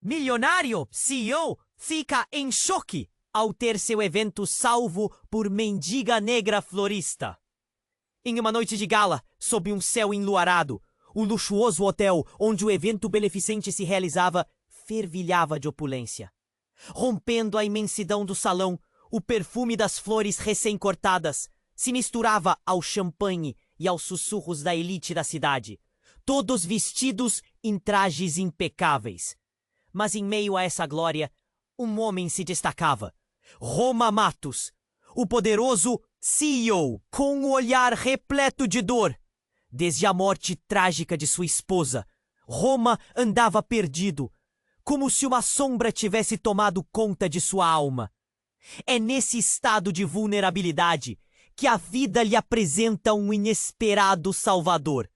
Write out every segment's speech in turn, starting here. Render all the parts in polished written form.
Milionário CEO fica em choque ao ter seu evento salvo por mendiga negra florista. Em uma noite de gala, sob um céu enluarado, o luxuoso hotel onde o evento beneficente se realizava fervilhava de opulência. Rompendo a imensidão do salão, o perfume das flores recém-cortadas se misturava ao champanhe e aos sussurros da elite da cidade, todos vestidos em trajes impecáveis. Mas em meio a essa glória, um homem se destacava. Roma Matos, o poderoso CEO, com o olhar repleto de dor. Desde a morte trágica de sua esposa, Roma andava perdido, como se uma sombra tivesse tomado conta de sua alma. É nesse estado de vulnerabilidade que a vida lhe apresenta um inesperado salvador.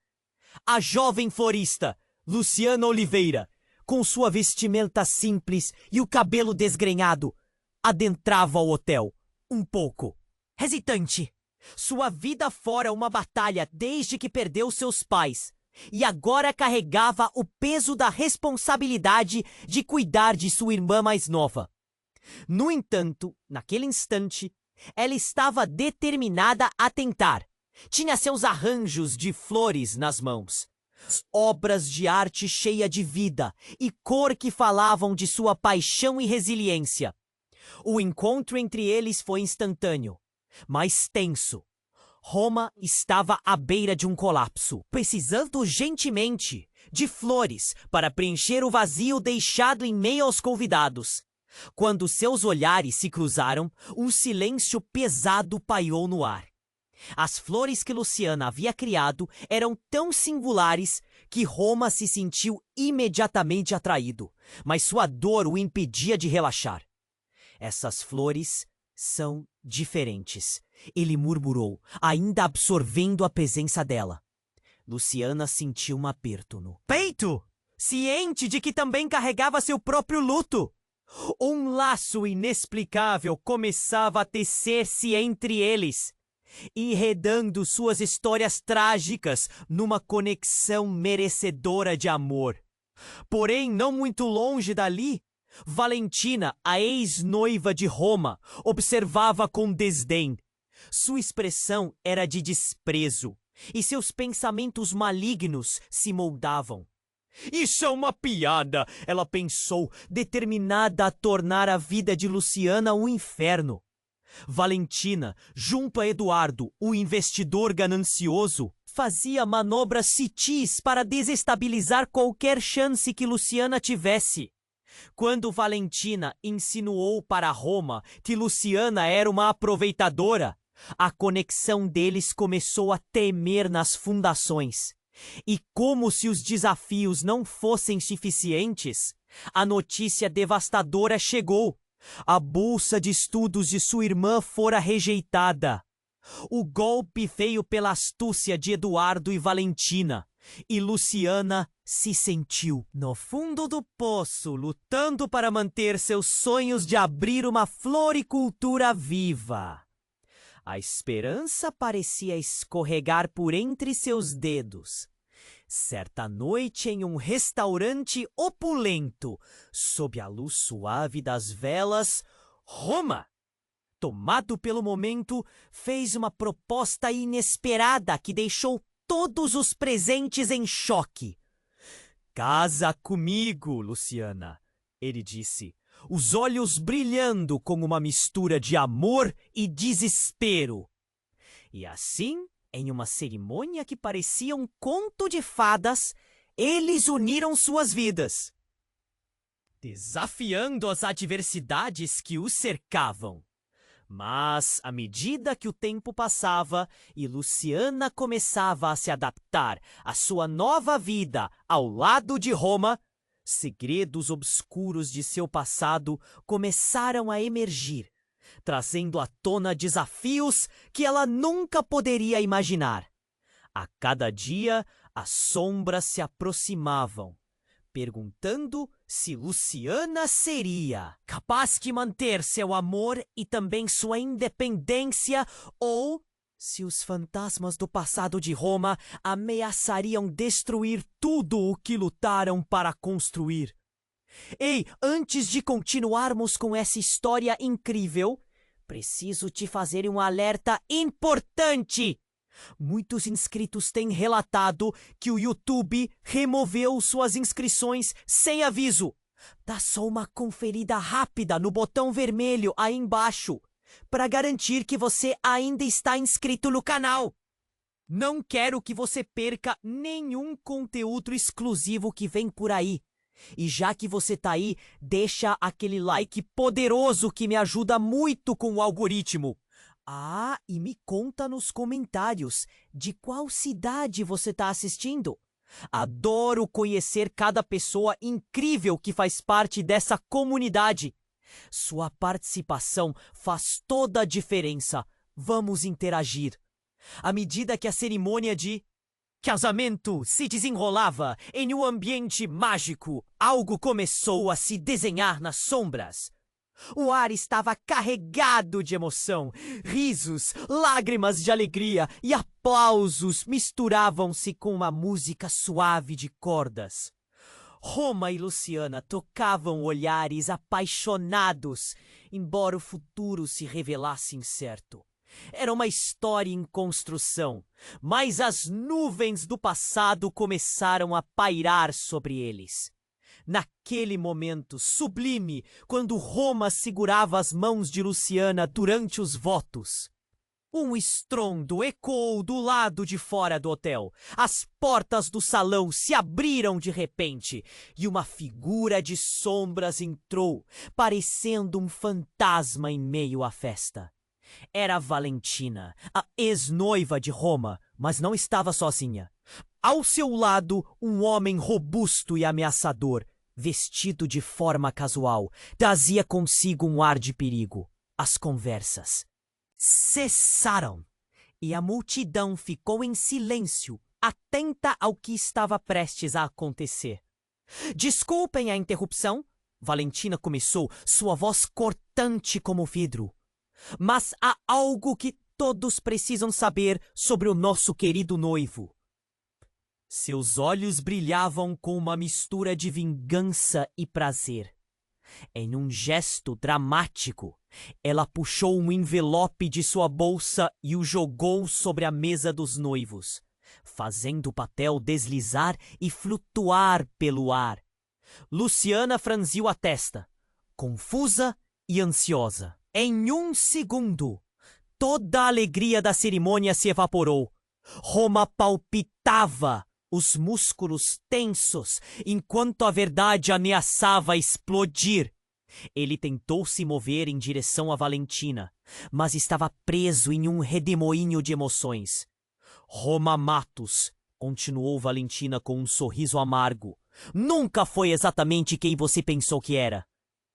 A jovem florista, Luciana Oliveira, com sua vestimenta simples e o cabelo desgrenhado, adentrava o hotel, um pouco hesitante. Sua vida fora uma batalha desde que perdeu seus pais, e agora carregava o peso da responsabilidade de cuidar de sua irmã mais nova. No entanto, naquele instante, ela estava determinada a tentar. Tinha seus arranjos de flores nas mãos, obras de arte cheia de vida e cor que falavam de sua paixão e resiliência. O encontro entre eles foi instantâneo, mas tenso. Roma estava à beira de um colapso, precisando urgentemente de flores para preencher o vazio deixado em meio aos convidados. Quando seus olhares se cruzaram, um silêncio pesado pairou no ar. As flores que Luciana havia criado eram tão singulares que Roma se sentiu imediatamente atraído, mas sua dor o impedia de relaxar. Essas flores são diferentes, ele murmurou, ainda absorvendo a presença dela. Luciana sentiu um aperto no peito, ciente de que também carregava seu próprio luto. Um laço inexplicável começava a tecer-se entre eles, enredando suas histórias trágicas numa conexão merecedora de amor. Porém, não muito longe dali, Valentina, a ex-noiva de Roma, observava com desdém. Sua expressão era de desprezo, e seus pensamentos malignos se moldavam. Isso é uma piada, ela pensou, determinada a tornar a vida de Luciana um inferno. Valentina, junto a Eduardo, o investidor ganancioso, fazia manobras sutis para desestabilizar qualquer chance que Luciana tivesse. Quando Valentina insinuou para Roma que Luciana era uma aproveitadora, a conexão deles começou a tremer nas fundações. E como se os desafios não fossem suficientes, a notícia devastadora chegou. A bolsa de estudos de sua irmã fora rejeitada. O golpe veio pela astúcia de Eduardo e Valentina, e Luciana se sentiu no fundo do poço, lutando para manter seus sonhos de abrir uma floricultura viva. A esperança parecia escorregar por entre seus dedos. Certa noite, em um restaurante opulento, sob a luz suave das velas, Roma, tomado pelo momento, fez uma proposta inesperada que deixou todos os presentes em choque. "Casa comigo, Luciana", ele disse, os olhos brilhando com uma mistura de amor e desespero. E assim, em uma cerimônia que parecia um conto de fadas, eles uniram suas vidas, desafiando as adversidades que os cercavam. Mas, à medida que o tempo passava e Luciana começava a se adaptar à sua nova vida ao lado de Roma, segredos obscuros de seu passado começaram a emergir, trazendo à tona desafios que ela nunca poderia imaginar. A cada dia, as sombras se aproximavam, perguntando se Luciana seria capaz de manter seu amor e também sua independência, ou se os fantasmas do passado de Roma ameaçariam destruir tudo o que lutaram para construir. Ei, antes de continuarmos com essa história incrível, preciso te fazer um alerta importante. Muitos inscritos têm relatado que o YouTube removeu suas inscrições sem aviso. Dá só uma conferida rápida no botão vermelho aí embaixo para garantir que você ainda está inscrito no canal. Não quero que você perca nenhum conteúdo exclusivo que vem por aí. E já que você tá aí, deixa aquele like poderoso que me ajuda muito com o algoritmo. Ah, e me conta nos comentários de qual cidade você tá assistindo. Adoro conhecer cada pessoa incrível que faz parte dessa comunidade. Sua participação faz toda a diferença. Vamos interagir. À medida que a cerimônia de casamento se desenrolava em um ambiente mágico, algo começou a se desenhar nas sombras. O ar estava carregado de emoção. Risos, lágrimas de alegria e aplausos misturavam-se com uma música suave de cordas. Roma e Luciana tocavam olhares apaixonados, embora o futuro se revelasse incerto. Era uma história em construção, mas as nuvens do passado começaram a pairar sobre eles. Naquele momento sublime, quando Roma segurava as mãos de Luciana durante os votos, um estrondo ecoou do lado de fora do hotel. As portas do salão se abriram de repente e uma figura de sombras entrou, parecendo um fantasma em meio à festa. Era Valentina, a ex-noiva de Roma, mas não estava sozinha. Ao seu lado, um homem robusto e ameaçador, vestido de forma casual, trazia consigo um ar de perigo. As conversas cessaram e a multidão ficou em silêncio, atenta ao que estava prestes a acontecer. Desculpem a interrupção, Valentina começou, sua voz cortante como vidro. Mas há algo que todos precisam saber sobre o nosso querido noivo. Seus olhos brilhavam com uma mistura de vingança e prazer. Em um gesto dramático, ela puxou um envelope de sua bolsa e o jogou sobre a mesa dos noivos, fazendo o papel deslizar e flutuar pelo ar. Luciana franziu a testa, confusa e ansiosa. Em um segundo, toda a alegria da cerimônia se evaporou. Roma palpitava, os músculos tensos, enquanto a verdade ameaçava explodir. Ele tentou se mover em direção a Valentina, mas estava preso em um redemoinho de emoções. Roma Matos, continuou Valentina com um sorriso amargo, nunca foi exatamente quem você pensou que era.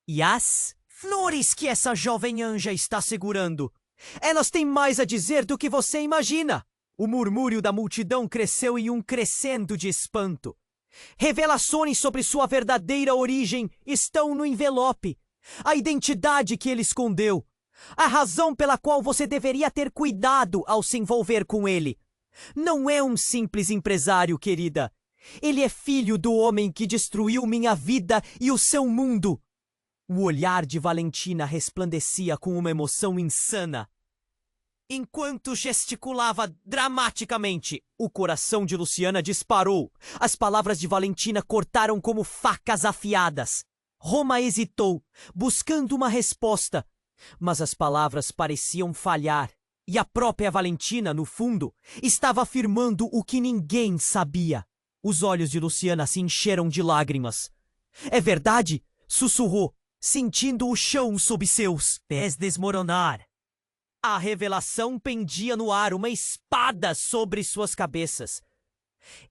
E as flores que essa jovem anja está segurando, elas têm mais a dizer do que você imagina. O murmúrio da multidão cresceu em um crescendo de espanto. Revelações sobre sua verdadeira origem estão no envelope. A identidade que ele escondeu. A razão pela qual você deveria ter cuidado ao se envolver com ele. Não é um simples empresário, querida. Ele é filho do homem que destruiu minha vida e o seu mundo. O olhar de Valentina resplandecia com uma emoção insana. Enquanto gesticulava dramaticamente, o coração de Luciana disparou. As palavras de Valentina cortaram como facas afiadas. Roma hesitou, buscando uma resposta, mas as palavras pareciam falhar. E a própria Valentina, no fundo, estava afirmando o que ninguém sabia. Os olhos de Luciana se encheram de lágrimas. É verdade? Sussurrou, sentindo o chão sob seus pés desmoronar. A revelação pendia no ar, uma espada sobre suas cabeças.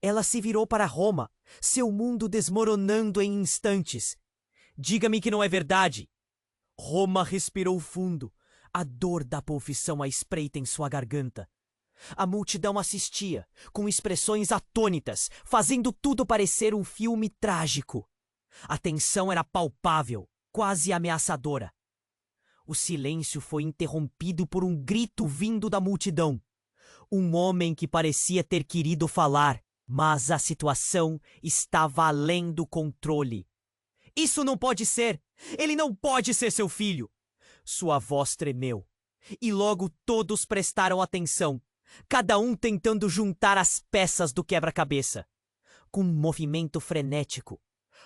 Ela se virou para Roma, seu mundo desmoronando em instantes. Diga-me que não é verdade. Roma respirou fundo, a dor da profissão à espreita em sua garganta. A multidão assistia, com expressões atônitas, fazendo tudo parecer um filme trágico. A tensão era palpável, quase ameaçadora. O silêncio foi interrompido por um grito vindo da multidão. Um homem que parecia ter querido falar, mas a situação estava além do controle. Isso não pode ser! Ele não pode ser seu filho! Sua voz tremeu, e logo todos prestaram atenção, cada um tentando juntar as peças do quebra-cabeça. Com um movimento frenético,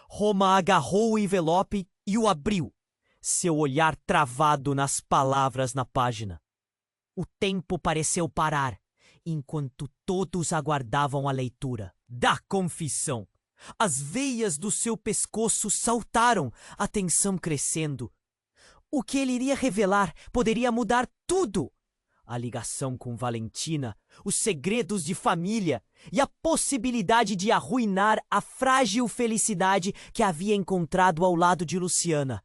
Roma agarrou o envelope e o abriu, seu olhar travado nas palavras na página. O tempo pareceu parar, enquanto todos aguardavam a leitura da confissão. As veias do seu pescoço saltaram, a tensão crescendo. O que ele iria revelar poderia mudar tudo. A ligação com Valentina, os segredos de família e a possibilidade de arruinar a frágil felicidade que havia encontrado ao lado de Luciana.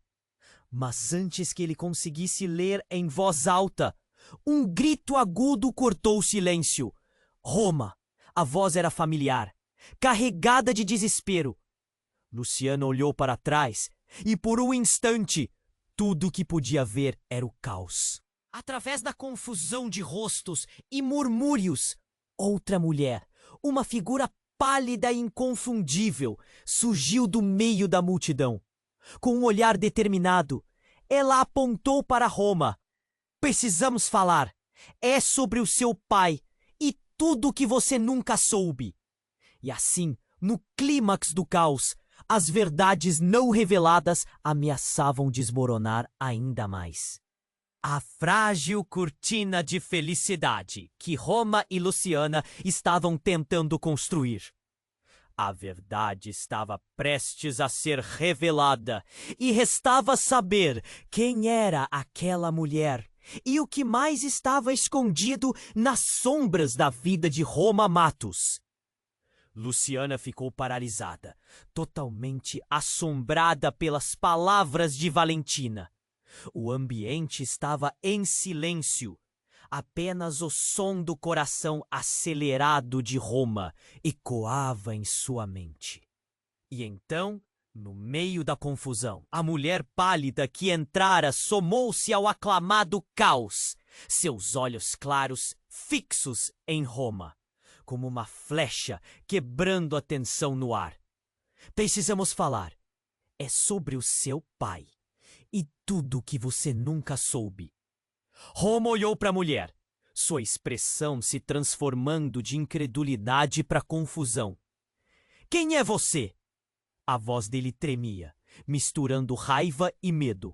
Mas antes que ele conseguisse ler em voz alta, um grito agudo cortou o silêncio. Roma! A voz era familiar, carregada de desespero. Luciana olhou para trás e, por um instante, tudo o que podia ver era o caos. Através da confusão de rostos e murmúrios, outra mulher, uma figura pálida e inconfundível, surgiu do meio da multidão. Com um olhar determinado, ela apontou para Roma. Precisamos falar. É sobre o seu pai e tudo o que você nunca soube. E assim, no clímax do caos, as verdades não reveladas ameaçavam desmoronar ainda mais. A frágil cortina de felicidade que Roma e Luciana estavam tentando construir. A verdade estava prestes a ser revelada e restava saber quem era aquela mulher e o que mais estava escondido nas sombras da vida de Roma Matos. Luciana ficou paralisada, totalmente assombrada pelas palavras de Valentina. O ambiente estava em silêncio. Apenas o som do coração acelerado de Roma ecoava em sua mente. E então, no meio da confusão, a mulher pálida que entrara somou-se ao aclamado caos, seus olhos claros fixos em Roma, como uma flecha quebrando a tensão no ar. Precisamos falar. É sobre o seu pai e tudo que você nunca soube. Roma olhou para a mulher, sua expressão se transformando de incredulidade para confusão. Quem é você? A voz dele tremia, misturando raiva e medo.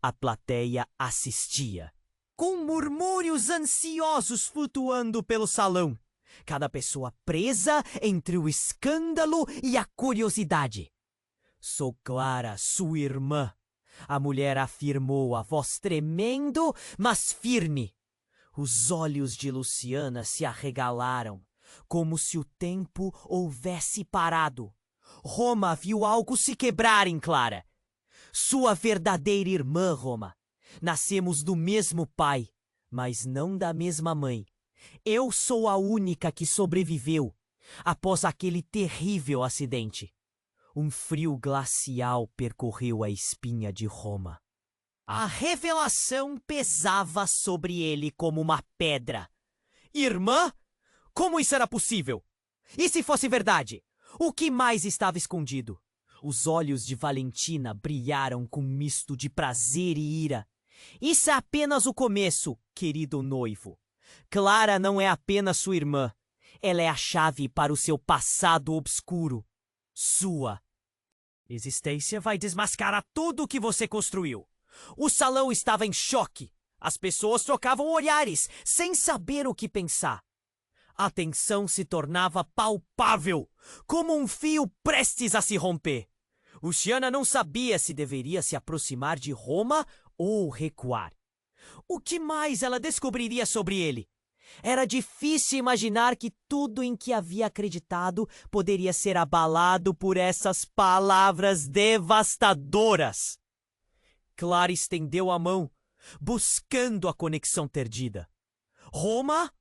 A plateia assistia, com murmúrios ansiosos flutuando pelo salão, cada pessoa presa entre o escândalo e a curiosidade. Sou Clara, sua irmã. A mulher afirmou, a voz tremendo, mas firme. Os olhos de Luciana se arregalaram, como se o tempo houvesse parado. Roma viu algo se quebrar em Clara. Sua verdadeira irmã, Roma. Nascemos do mesmo pai, mas não da mesma mãe. Eu sou a única que sobreviveu após aquele terrível acidente. Um frio glacial percorreu a espinha de Roma. A revelação pesava sobre ele como uma pedra. Irmã? Como isso era possível? E se fosse verdade? O que mais estava escondido? Os olhos de Valentina brilharam com um misto de prazer e ira. Isso é apenas o começo, querido noivo. Clara não é apenas sua irmã. Ela é a chave para o seu passado obscuro. Sua existência vai desmascarar tudo o que você construiu. O salão estava em choque. As pessoas trocavam olhares, sem saber o que pensar. A tensão se tornava palpável, como um fio prestes a se romper. Luciana não sabia se deveria se aproximar de Roma ou recuar. O que mais ela descobriria sobre ele? Era difícil imaginar que tudo em que havia acreditado poderia ser abalado por essas palavras devastadoras. Clara estendeu a mão, buscando a conexão perdida. Roma,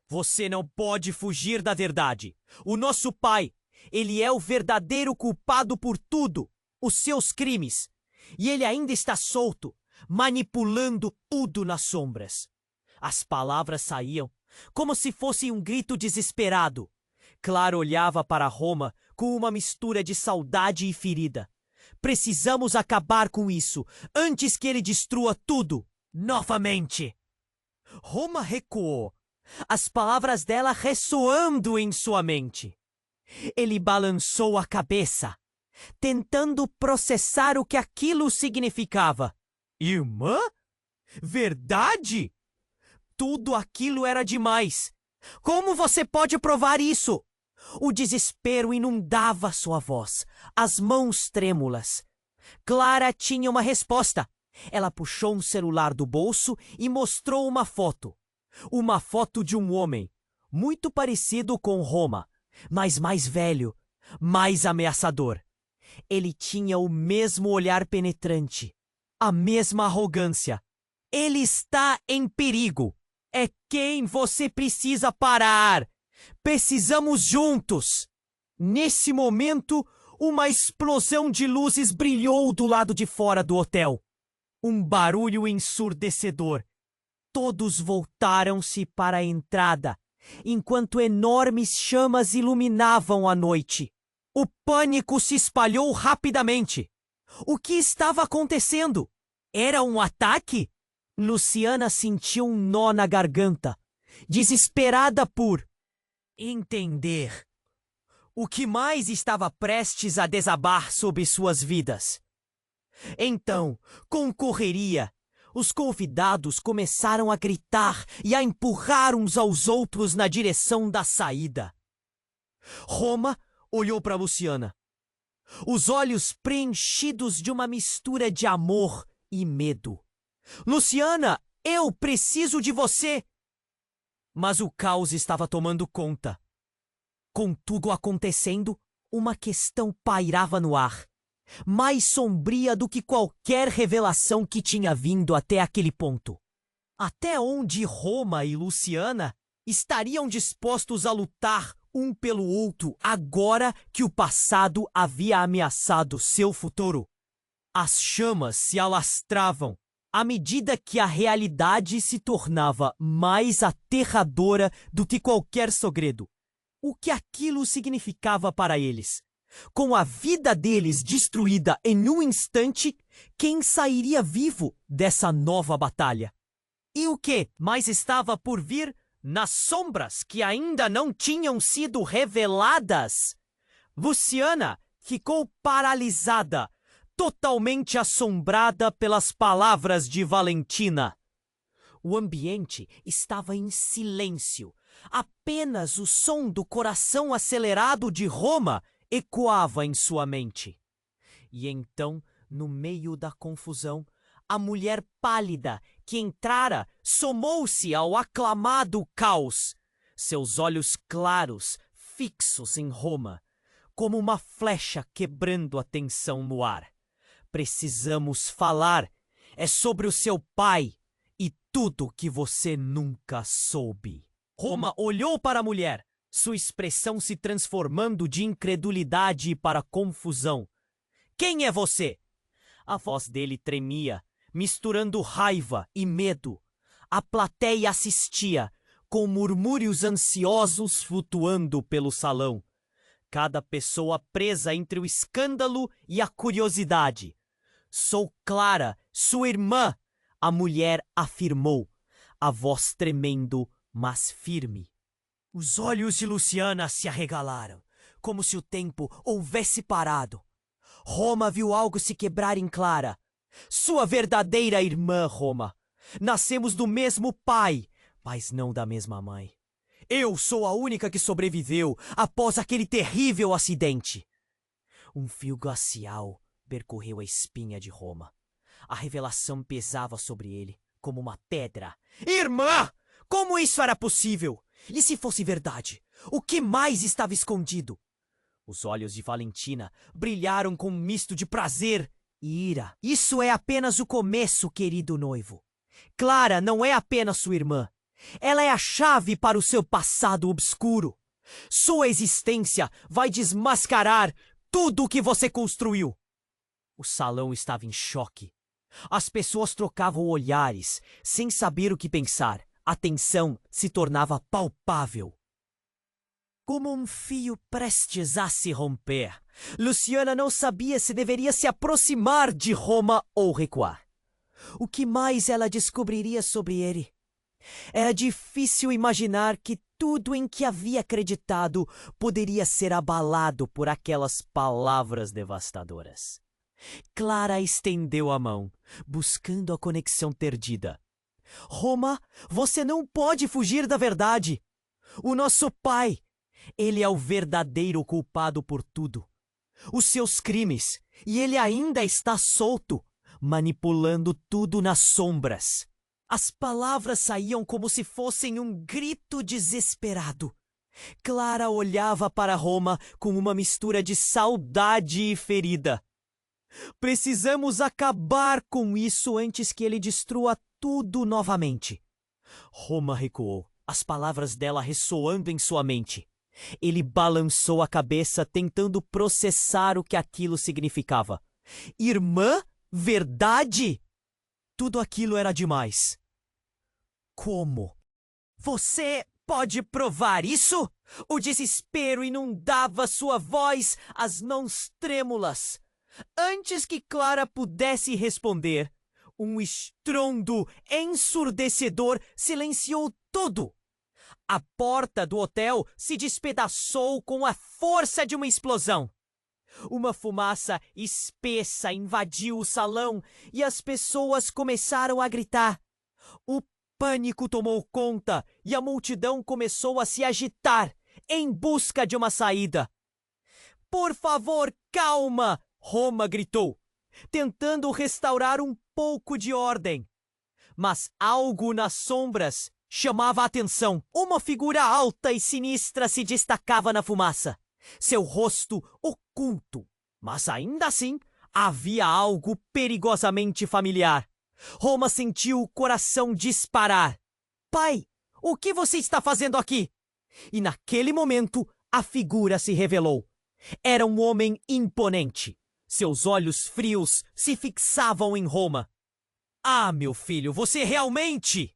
você não pode fugir da verdade. O nosso pai, ele é o verdadeiro culpado por tudo, os seus crimes. E ele ainda está solto, manipulando tudo nas sombras. As palavras saíam como se fosse um grito desesperado. Clara olhava para Roma com uma mistura de saudade e ferida. Precisamos acabar com isso, antes que ele destrua tudo, novamente. Roma recuou, as palavras dela ressoando em sua mente. Ele balançou a cabeça, tentando processar o que aquilo significava. Irmã? Verdade? Tudo aquilo era demais. Como você pode provar isso? O desespero inundava sua voz, as mãos trêmulas. Clara tinha uma resposta. Ela puxou um celular do bolso e mostrou uma foto. Uma foto de um homem, muito parecido com Roma, mas mais velho, mais ameaçador. Ele tinha o mesmo olhar penetrante, a mesma arrogância. Ele está em perigo. É quem você precisa parar. Precisamos juntos. Nesse momento, uma explosão de luzes brilhou do lado de fora do hotel. Um barulho ensurdecedor. Todos voltaram-se para a entrada, enquanto enormes chamas iluminavam a noite. O pânico se espalhou rapidamente. O que estava acontecendo? Era um ataque? Luciana sentiu um nó na garganta, desesperada por entender. O que mais estava prestes a desabar sobre suas vidas? Então, com correria, os convidados começaram a gritar e a empurrar uns aos outros na direção da saída. Roma olhou para Luciana, os olhos preenchidos de uma mistura de amor e medo. Luciana, eu preciso de você! Mas o caos estava tomando conta. Com tudo acontecendo, uma questão pairava no ar, mais sombria do que qualquer revelação que tinha vindo até aquele ponto. Até onde Roma e Luciana estariam dispostos a lutar um pelo outro agora que o passado havia ameaçado seu futuro? As chamas se alastravam à medida que a realidade se tornava mais aterradora do que qualquer segredo. O que aquilo significava para eles? Com a vida deles destruída em um instante, quem sairia vivo dessa nova batalha? E o que mais estava por vir nas sombras que ainda não tinham sido reveladas? Luciana ficou paralisada, totalmente assombrada pelas palavras de Valentina. O ambiente estava em silêncio. Apenas o som do coração acelerado de Roma ecoava em sua mente. E então, no meio da confusão, a mulher pálida que entrara somou-se ao aclamado caos. Seus olhos claros, fixos em Roma, como uma flecha quebrando a tensão no ar. Precisamos falar. É sobre o seu pai e tudo que você nunca soube. Roma olhou para a mulher, sua expressão se transformando de incredulidade para confusão. Quem é você? A voz dele tremia, misturando raiva e medo. A plateia assistia, com murmúrios ansiosos flutuando pelo salão. Cada pessoa presa entre o escândalo e a curiosidade. Sou Clara, sua irmã, a mulher afirmou, a voz tremendo, mas firme. Os olhos de Luciana se arregalaram, como se o tempo houvesse parado. Roma viu algo se quebrar em Clara. Sua verdadeira irmã, Roma. Nascemos do mesmo pai, mas não da mesma mãe. Eu sou a única que sobreviveu após aquele terrível acidente. Um fio glacial percorreu a espinha de Roma. A revelação pesava sobre ele, como uma pedra. Irmã! Como isso era possível? E se fosse verdade? O que mais estava escondido? Os olhos de Valentina brilharam com um misto de prazer e ira. Isso é apenas o começo, querido noivo. Clara não é apenas sua irmã. Ela é a chave para o seu passado obscuro. Sua existência vai desmascarar tudo o que você construiu. O salão estava em choque. As pessoas trocavam olhares, sem saber o que pensar. A tensão se tornava palpável. como um fio prestes a se romper. Luciana não sabia se deveria se aproximar de Roma ou recuar. O que mais ela descobriria sobre ele? Era difícil imaginar que tudo em que havia acreditado poderia ser abalado por aquelas palavras devastadoras. Clara estendeu a mão, buscando a conexão perdida. Roma, você não pode fugir da verdade. O nosso pai, ele é o verdadeiro culpado por tudo. Os seus crimes, e ele ainda está solto, manipulando tudo nas sombras. As palavras saíam como se fossem um grito desesperado. Clara olhava para Roma com uma mistura de saudade e ferida. Precisamos acabar com isso antes que ele destrua tudo novamente. Roma recuou, as palavras dela ressoando em sua mente. Ele balançou a cabeça tentando processar o que aquilo significava. Irmã? Verdade? Tudo aquilo era demais. Como? Você pode provar isso? O desespero inundava sua voz, as mãos trêmulas. Antes que Clara pudesse responder, um estrondo ensurdecedor silenciou tudo. A porta do hotel se despedaçou com a força de uma explosão. Uma fumaça espessa invadiu o salão e as pessoas começaram a gritar. O pânico tomou conta e a multidão começou a se agitar em busca de uma saída. Por favor, calma! Roma gritou, tentando restaurar um pouco de ordem. Mas algo nas sombras chamava a atenção. Uma figura alta e sinistra se destacava na fumaça. Seu rosto oculto, mas ainda assim havia algo perigosamente familiar. Roma sentiu o coração disparar. Pai, o que você está fazendo aqui? E naquele momento a figura se revelou. Era um homem imponente. Seus olhos frios se fixavam em Roma. Ah, meu filho, você realmente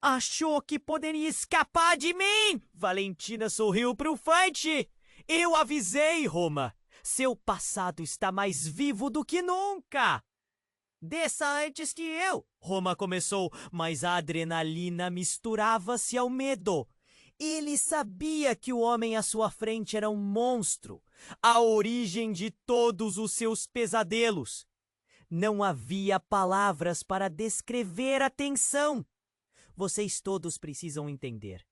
achou que poderia escapar de mim? Valentina sorriu triunfante. Eu avisei, Roma. Seu passado está mais vivo do que nunca. Desça antes que eu, Roma começou, mas a adrenalina misturava-se ao medo. Ele sabia que o homem à sua frente era um monstro, a origem de todos os seus pesadelos. Não havia palavras para descrever a tensão. Vocês todos precisam entender.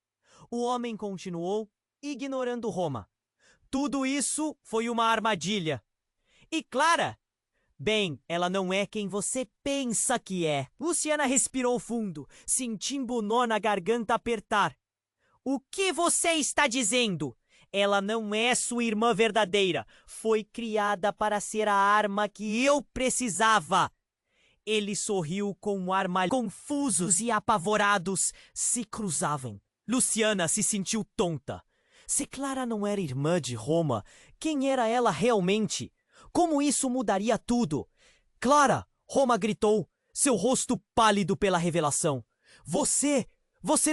O homem continuou, ignorando Roma. Tudo isso foi uma armadilha. E Clara? Bem, ela não é quem você pensa que é. Luciana respirou fundo, sentindo o nó na garganta apertar. O que você está dizendo? Ela não é sua irmã verdadeira. Foi criada para ser a arma que eu precisava. Ele sorriu com um ar mal. Confusos e apavorados se cruzavam. Luciana se sentiu tonta. Se Clara não era irmã de Roma, quem era ela realmente? Como isso mudaria tudo? Clara! Roma gritou, seu rosto pálido pela revelação. Você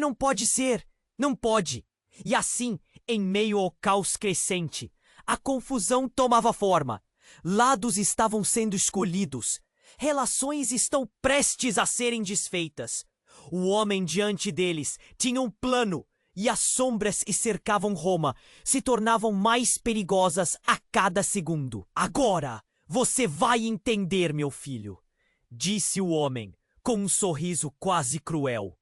não pode ser! Não pode! E assim, em meio ao caos crescente, a confusão tomava forma. Lados estavam sendo escolhidos. Relações estão prestes a serem desfeitas. O homem diante deles tinha um plano, e as sombras que cercavam Roma se tornavam mais perigosas a cada segundo. Agora você vai entender, meu filho, disse o homem, com um sorriso quase cruel.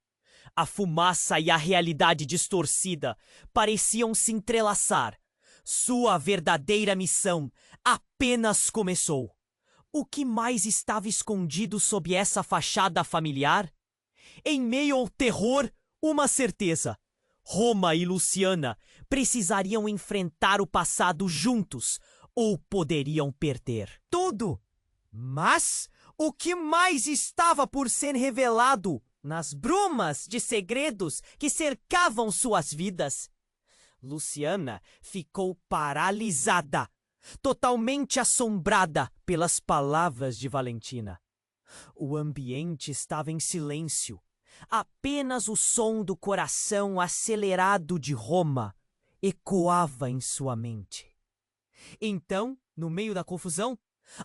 A fumaça e a realidade distorcida pareciam se entrelaçar. Sua verdadeira missão apenas começou. O que mais estava escondido sob essa fachada familiar? Em meio ao terror, uma certeza. Roma e Luciana precisariam enfrentar o passado juntos ou poderiam perder tudo. Mas o que mais estava por ser revelado nas brumas de segredos que cercavam suas vidas? Luciana ficou paralisada, totalmente assombrada pelas palavras de Valentina. O ambiente estava em silêncio. Apenas o som do coração acelerado de Roma ecoava em sua mente. Então, no meio da confusão,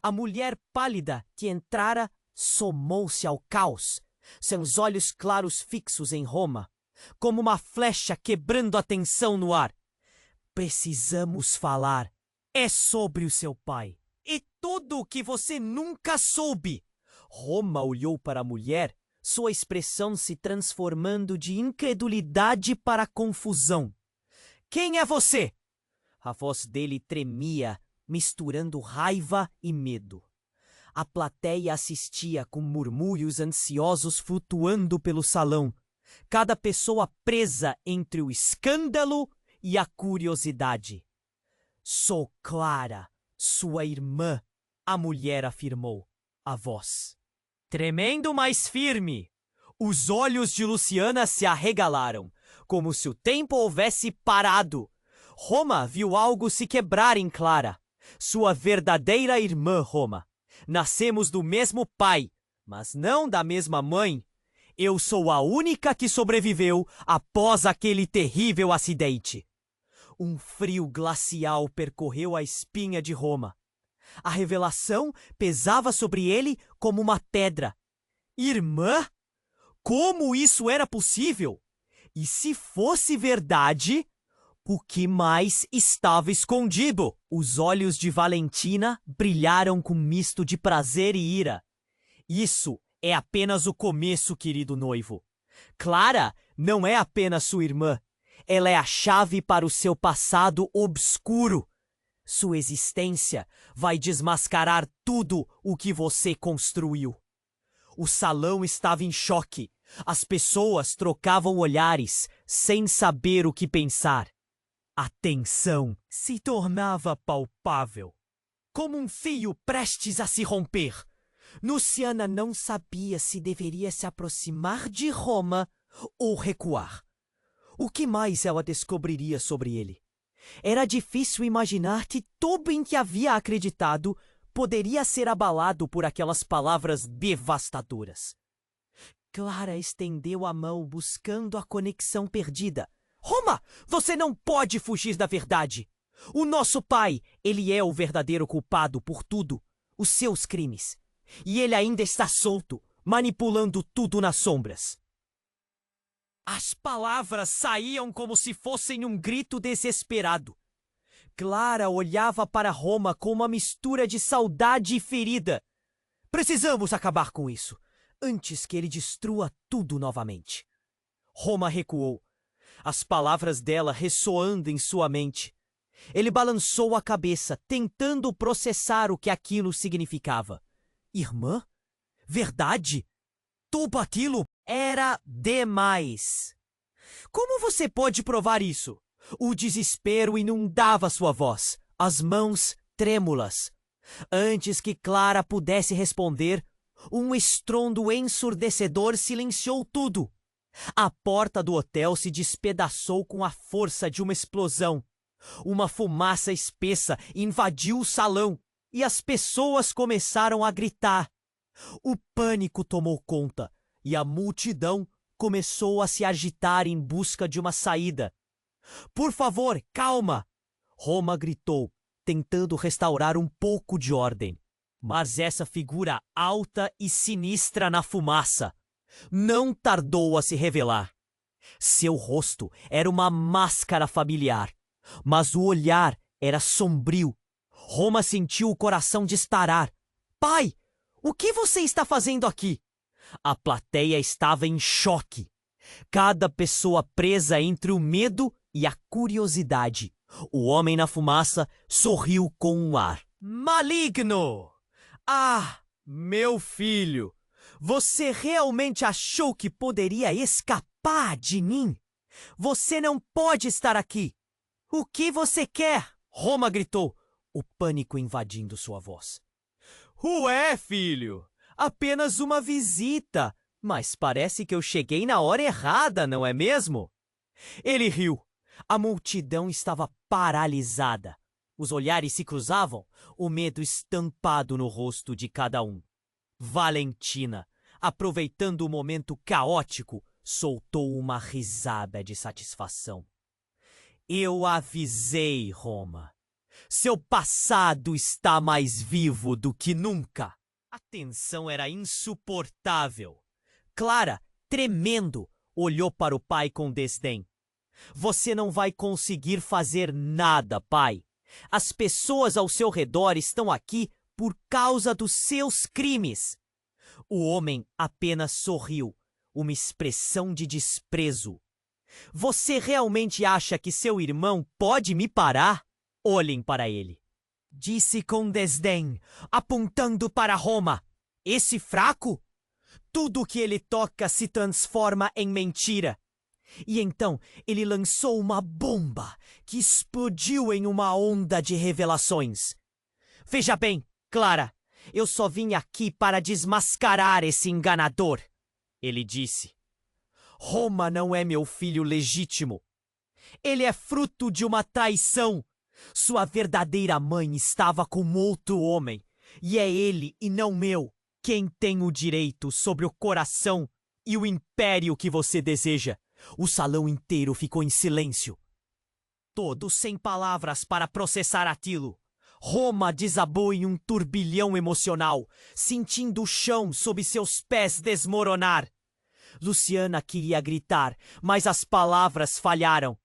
a mulher pálida que entrara somou-se ao caos, seus olhos claros fixos em Roma, como uma flecha quebrando a tensão no ar. Precisamos falar. É sobre o seu pai. E tudo o que você nunca soube. Roma olhou para a mulher, sua expressão se transformando de incredulidade para confusão. Quem é você? A voz dele tremia, misturando raiva e medo. A plateia assistia com murmúrios ansiosos flutuando pelo salão, cada pessoa presa entre o escândalo e a curiosidade. Sou Clara, sua irmã, a mulher afirmou, a voz. Tremendo, mas firme. Os olhos de Luciana se arregalaram, como se o tempo houvesse parado. Roma viu algo se quebrar em Clara, sua verdadeira irmã Roma. Nascemos do mesmo pai, mas não da mesma mãe. Eu sou a única que sobreviveu após aquele terrível acidente. Um frio glacial percorreu a espinha de Roma. A revelação pesava sobre ele como uma pedra. Irmã? Como isso era possível? E se fosse verdade, o que mais estava escondido? Os olhos de Valentina brilharam com misto de prazer e ira. Isso é apenas o começo, querido noivo. Clara não é apenas sua irmã. Ela é a chave para o seu passado obscuro. Sua existência vai desmascarar tudo o que você construiu. O salão estava em choque. As pessoas trocavam olhares, sem saber o que pensar. A tensão se tornava palpável, como um fio prestes a se romper. Luciana não sabia se deveria se aproximar de Roma ou recuar. O que mais ela descobriria sobre ele? Era difícil imaginar que tudo em que havia acreditado poderia ser abalado por aquelas palavras devastadoras. Clara estendeu a mão buscando a conexão perdida. Roma, você não pode fugir da verdade. O nosso pai, ele é o verdadeiro culpado por tudo, os seus crimes. E ele ainda está solto, manipulando tudo nas sombras. As palavras saíam como se fossem um grito desesperado. Clara olhava para Roma com uma mistura de saudade e ferida. Precisamos acabar com isso, antes que ele destrua tudo novamente. Roma recuou, as palavras dela ressoando em sua mente. Ele balançou a cabeça, tentando processar o que aquilo significava. Irmã? Verdade? Tudo aquilo era demais. Como você pode provar isso? O desespero inundava sua voz, as mãos trêmulas. Antes que Clara pudesse responder, um estrondo ensurdecedor silenciou tudo. A porta do hotel se despedaçou com a força de uma explosão. Uma fumaça espessa invadiu o salão e as pessoas começaram a gritar. O pânico tomou conta e a multidão começou a se agitar em busca de uma saída. Por favor, calma! Roma gritou, tentando restaurar um pouco de ordem. Mas essa figura alta e sinistra na fumaça não tardou a se revelar. Seu rosto era uma máscara familiar, mas o olhar era sombrio. Roma sentiu o coração disparar. Pai, o que você está fazendo aqui? A plateia estava em choque. Cada pessoa presa entre o medo e a curiosidade. O homem na fumaça sorriu com um ar. Maligno! Ah, meu filho! Você realmente achou que poderia escapar de mim? Você não pode estar aqui! O que você quer? Roma gritou, o pânico invadindo sua voz. Ué, filho! Apenas uma visita! Mas parece que eu cheguei na hora errada, não é mesmo? Ele riu. A multidão estava paralisada. Os olhares se cruzavam, o medo estampado no rosto de cada um. Valentina, aproveitando o momento caótico, soltou uma risada de satisfação. Eu avisei, Roma. Seu passado está mais vivo do que nunca. A tensão era insuportável. Clara, tremendo, olhou para o pai com desdém. Você não vai conseguir fazer nada, pai. As pessoas ao seu redor estão aqui por causa dos seus crimes. O homem apenas sorriu, uma expressão de desprezo. Você realmente acha que seu irmão pode me parar? Olhem para ele. Disse com desdém, apontando para Roma. Esse fraco? Tudo que ele toca se transforma em mentira. E então ele lançou uma bomba que explodiu em uma onda de revelações. Veja bem, Clara, eu só vim aqui para desmascarar esse enganador. Ele disse. Roma não é meu filho legítimo. Ele é fruto de uma traição. Sua verdadeira mãe estava com outro homem. E é ele, e não meu, quem tem o direito sobre o coração e o império que você deseja. O salão inteiro ficou em silêncio. Todos sem palavras para processar aquilo. Roma desabou em um turbilhão emocional, sentindo o chão sob seus pés desmoronar. Luciana queria gritar, mas as palavras falharam.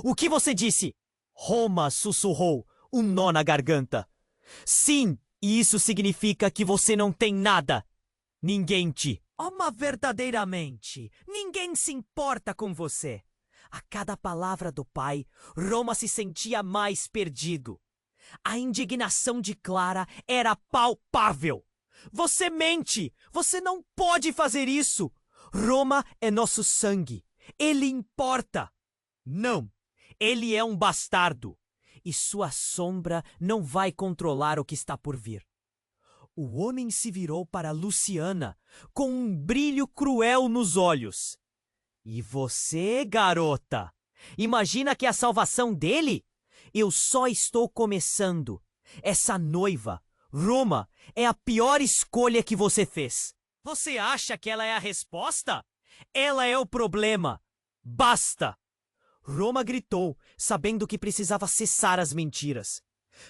O que você disse? Roma sussurrou, um nó na garganta. Sim, e isso significa que você não tem nada. Ninguém te ama verdadeiramente. Ninguém se importa com você. A cada palavra do pai, Roma se sentia mais perdido. A indignação de Clara era palpável. Você mente! Você não pode fazer isso! Roma é nosso sangue. Ele importa. Não, ele é um bastardo. E sua sombra não vai controlar o que está por vir. O homem se virou para Luciana, com um brilho cruel nos olhos. E você, garota? Imagina que a salvação dele? Eu só estou começando. Essa noiva, Roma, é a pior escolha que você fez. Você acha que ela é a resposta? Ela é o problema. Basta! Roma gritou, sabendo que precisava cessar as mentiras.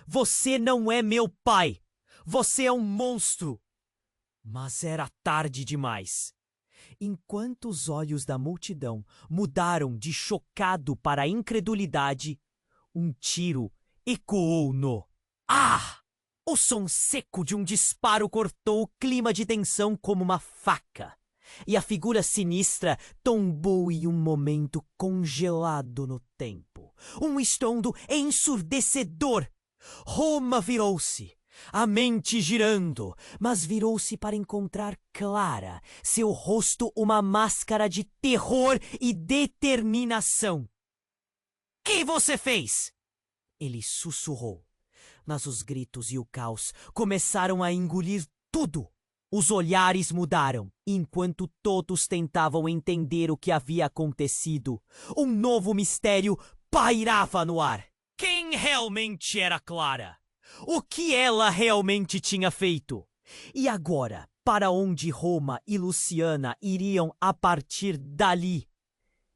Você não é meu pai. Você é um monstro. Mas era tarde demais. Enquanto os olhos da multidão mudaram de chocado para incredulidade, um tiro ecoou no ar. O som seco de um disparo cortou o clima de tensão como uma faca. E a figura sinistra tombou em um momento congelado no tempo. Um estrondo ensurdecedor. Roma virou-se, a mente girando, mas virou-se para encontrar Clara, seu rosto uma máscara de terror e determinação. — Que você fez? Ele sussurrou. Mas os gritos e o caos começaram a engolir tudo. Os olhares mudaram. Enquanto todos tentavam entender o que havia acontecido, um novo mistério pairava no ar. Quem realmente era Clara? O que ela realmente tinha feito? E agora, para onde Roma e Luciana iriam a partir dali?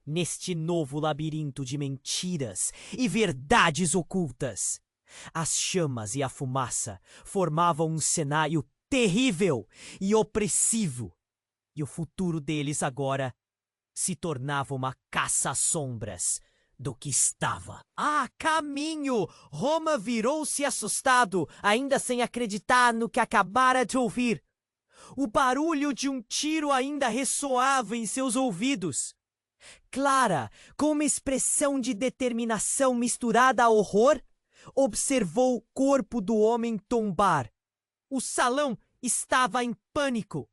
Neste novo labirinto de mentiras e verdades ocultas. As chamas e a fumaça formavam um cenário terrível e opressivo. E o futuro deles agora se tornava uma caça às sombras do que estava. Ah, caminho! Roma virou-se assustado, ainda sem acreditar no que acabara de ouvir. O barulho de um tiro ainda ressoava em seus ouvidos. Clara, com uma expressão de determinação misturada a horror, observou o corpo do homem tombar. O salão estava em pânico.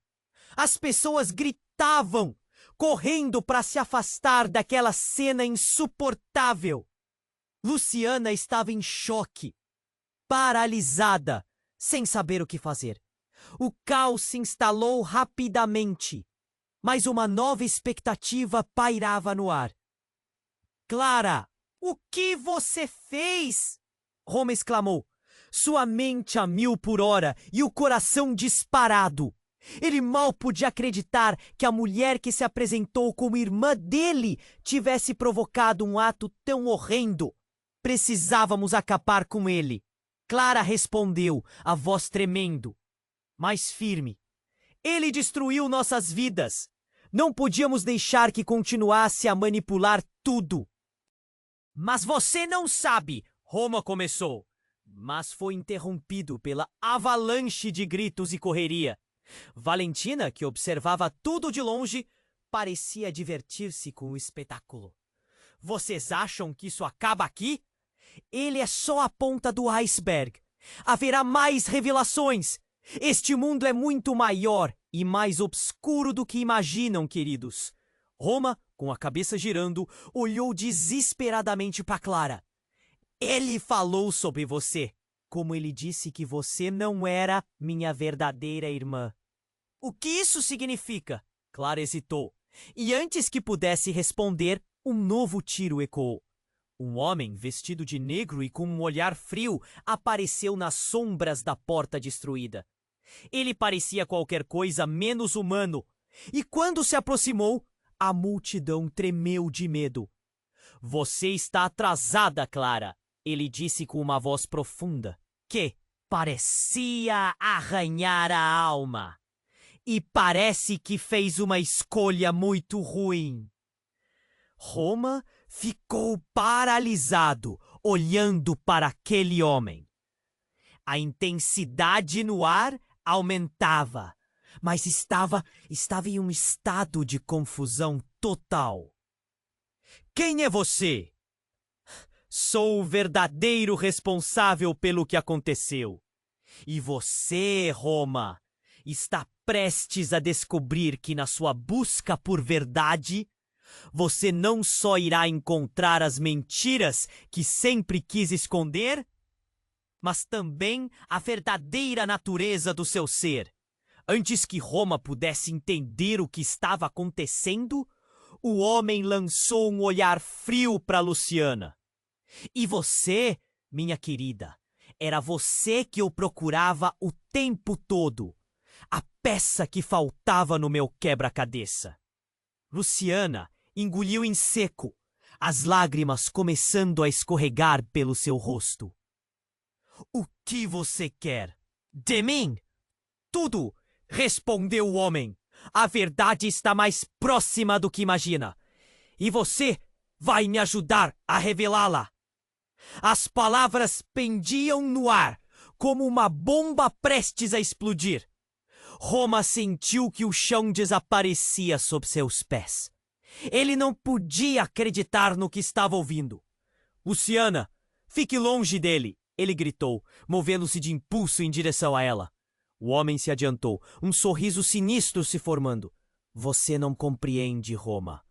As pessoas gritavam, correndo para se afastar daquela cena insuportável. Luciana estava em choque, paralisada, sem saber o que fazer. O caos se instalou rapidamente, mas uma nova expectativa pairava no ar. Clara, o que você fez? Roma exclamou, sua mente a 1000 por hora e o coração disparado. Ele mal podia acreditar que a mulher que se apresentou como irmã dele tivesse provocado um ato tão horrendo. Precisávamos acabar com ele. Clara respondeu, a voz tremendo, mas firme. Ele destruiu nossas vidas. Não podíamos deixar que continuasse a manipular tudo. Mas você não sabe, Roma começou, mas foi interrompido pela avalanche de gritos e correria. Valentina, que observava tudo de longe, parecia divertir-se com o espetáculo. Vocês acham que isso acaba aqui? Ele é só a ponta do iceberg. Haverá mais revelações. Este mundo é muito maior e mais obscuro do que imaginam, queridos. Roma, com a cabeça girando, olhou desesperadamente para Clara. Ele falou sobre você, como ele disse que você não era minha verdadeira irmã. O que isso significa? Clara hesitou. E antes que pudesse responder, um novo tiro ecoou. Um homem vestido de negro e com um olhar frio apareceu nas sombras da porta destruída. Ele parecia qualquer coisa menos humano, e quando se aproximou, a multidão tremeu de medo. Você está atrasada, Clara, ele disse com uma voz profunda, que parecia arranhar a alma. E parece que fez uma escolha muito ruim. Roma ficou paralisado, olhando para aquele homem. A intensidade no ar aumentava, mas estava em um estado de confusão total. Quem é você? Sou o verdadeiro responsável pelo que aconteceu. E você, Roma, está prestes a descobrir que na sua busca por verdade, você não só irá encontrar as mentiras que sempre quis esconder, mas também a verdadeira natureza do seu ser. Antes que Roma pudesse entender o que estava acontecendo, o homem lançou um olhar frio para Luciana. E você, minha querida, era você que eu procurava o tempo todo. A peça que faltava no meu quebra-cabeça. Luciana engoliu em seco, as lágrimas começando a escorregar pelo seu rosto. O que você quer? De mim? Tudo, respondeu o homem. A verdade está mais próxima do que imagina. E você vai me ajudar a revelá-la. As palavras pendiam no ar, como uma bomba prestes a explodir. Roma sentiu que o chão desaparecia sob seus pés. Ele não podia acreditar no que estava ouvindo. Luciana, fique longe dele, ele gritou, movendo-se de impulso em direção a ela. O homem se adiantou, um sorriso sinistro se formando. Você não compreende, Roma.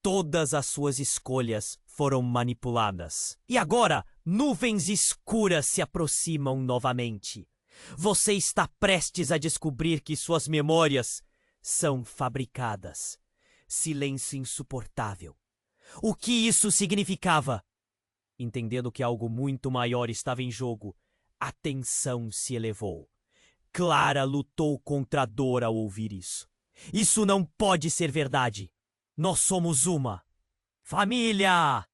Todas as suas escolhas foram manipuladas. E agora, nuvens escuras se aproximam novamente. Você está prestes a descobrir que suas memórias são fabricadas. Silêncio insuportável. O que isso significava? Entendendo que algo muito maior estava em jogo, a tensão se elevou. Clara lutou contra a dor ao ouvir isso. Isso não pode ser verdade. Nós somos uma. Família!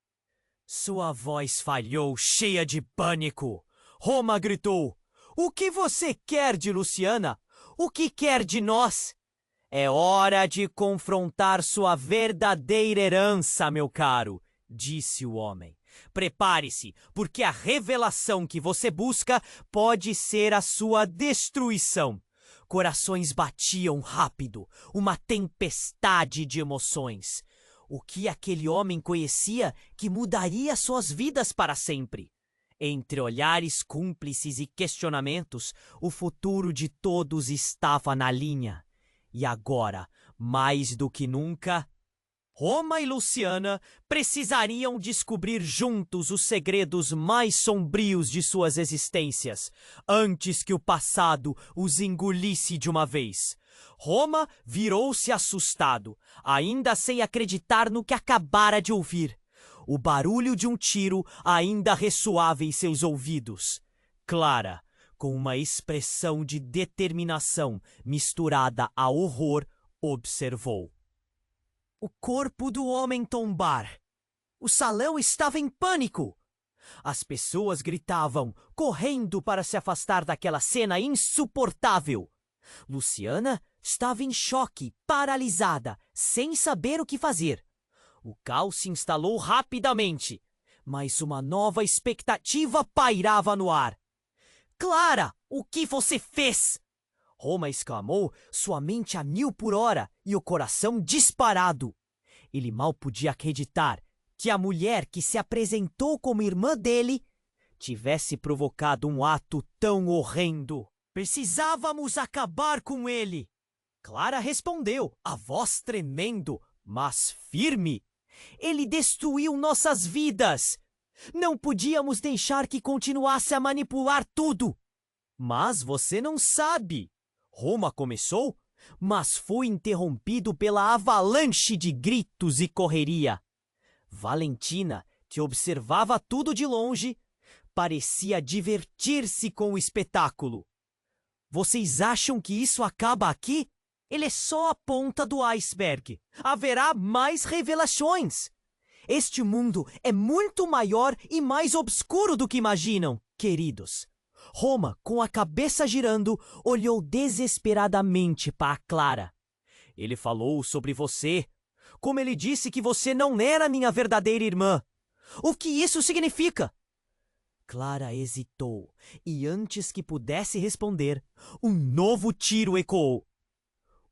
Sua voz falhou, cheia de pânico. Roma gritou. O que você quer de Luciana? O que quer de nós? É hora de confrontar sua verdadeira herança, meu caro, disse o homem. Prepare-se, porque a revelação que você busca pode ser a sua destruição. Corações batiam rápido, uma tempestade de emoções. O que aquele homem conhecia que mudaria suas vidas para sempre? Entre olhares cúmplices e questionamentos, o futuro de todos estava na linha. E agora, mais do que nunca, Roma e Luciana precisariam descobrir juntos os segredos mais sombrios de suas existências, antes que o passado os engolisse de uma vez. Roma virou-se assustado, ainda sem acreditar no que acabara de ouvir. O barulho de um tiro ainda ressoava em seus ouvidos. Clara, com uma expressão de determinação misturada a horror, observou. O corpo do homem tombar. O salão estava em pânico. As pessoas gritavam, correndo para se afastar daquela cena insuportável. Luciana estava em choque, paralisada, sem saber o que fazer. O caos se instalou rapidamente, mas uma nova expectativa pairava no ar. Clara, o que você fez? Roma exclamou, sua mente a 1000 por hora e o coração disparado. Ele mal podia acreditar que a mulher que se apresentou como irmã dele tivesse provocado um ato tão horrendo. Precisávamos acabar com ele. Clara respondeu, a voz tremendo, mas firme. Ele destruiu nossas vidas. Não podíamos deixar que continuasse a manipular tudo. Mas você não sabe. Roma começou, mas foi interrompido pela avalanche de gritos e correria. Valentina, que observava tudo de longe, parecia divertir-se com o espetáculo. Vocês acham que isso acaba aqui? Ele é só a ponta do iceberg. Haverá mais revelações. Este mundo é muito maior e mais obscuro do que imaginam, queridos. Roma, com a cabeça girando, olhou desesperadamente para Clara. Ele falou sobre você, como ele disse que você não era minha verdadeira irmã. O que isso significa? Clara hesitou, e antes que pudesse responder, um novo tiro ecoou.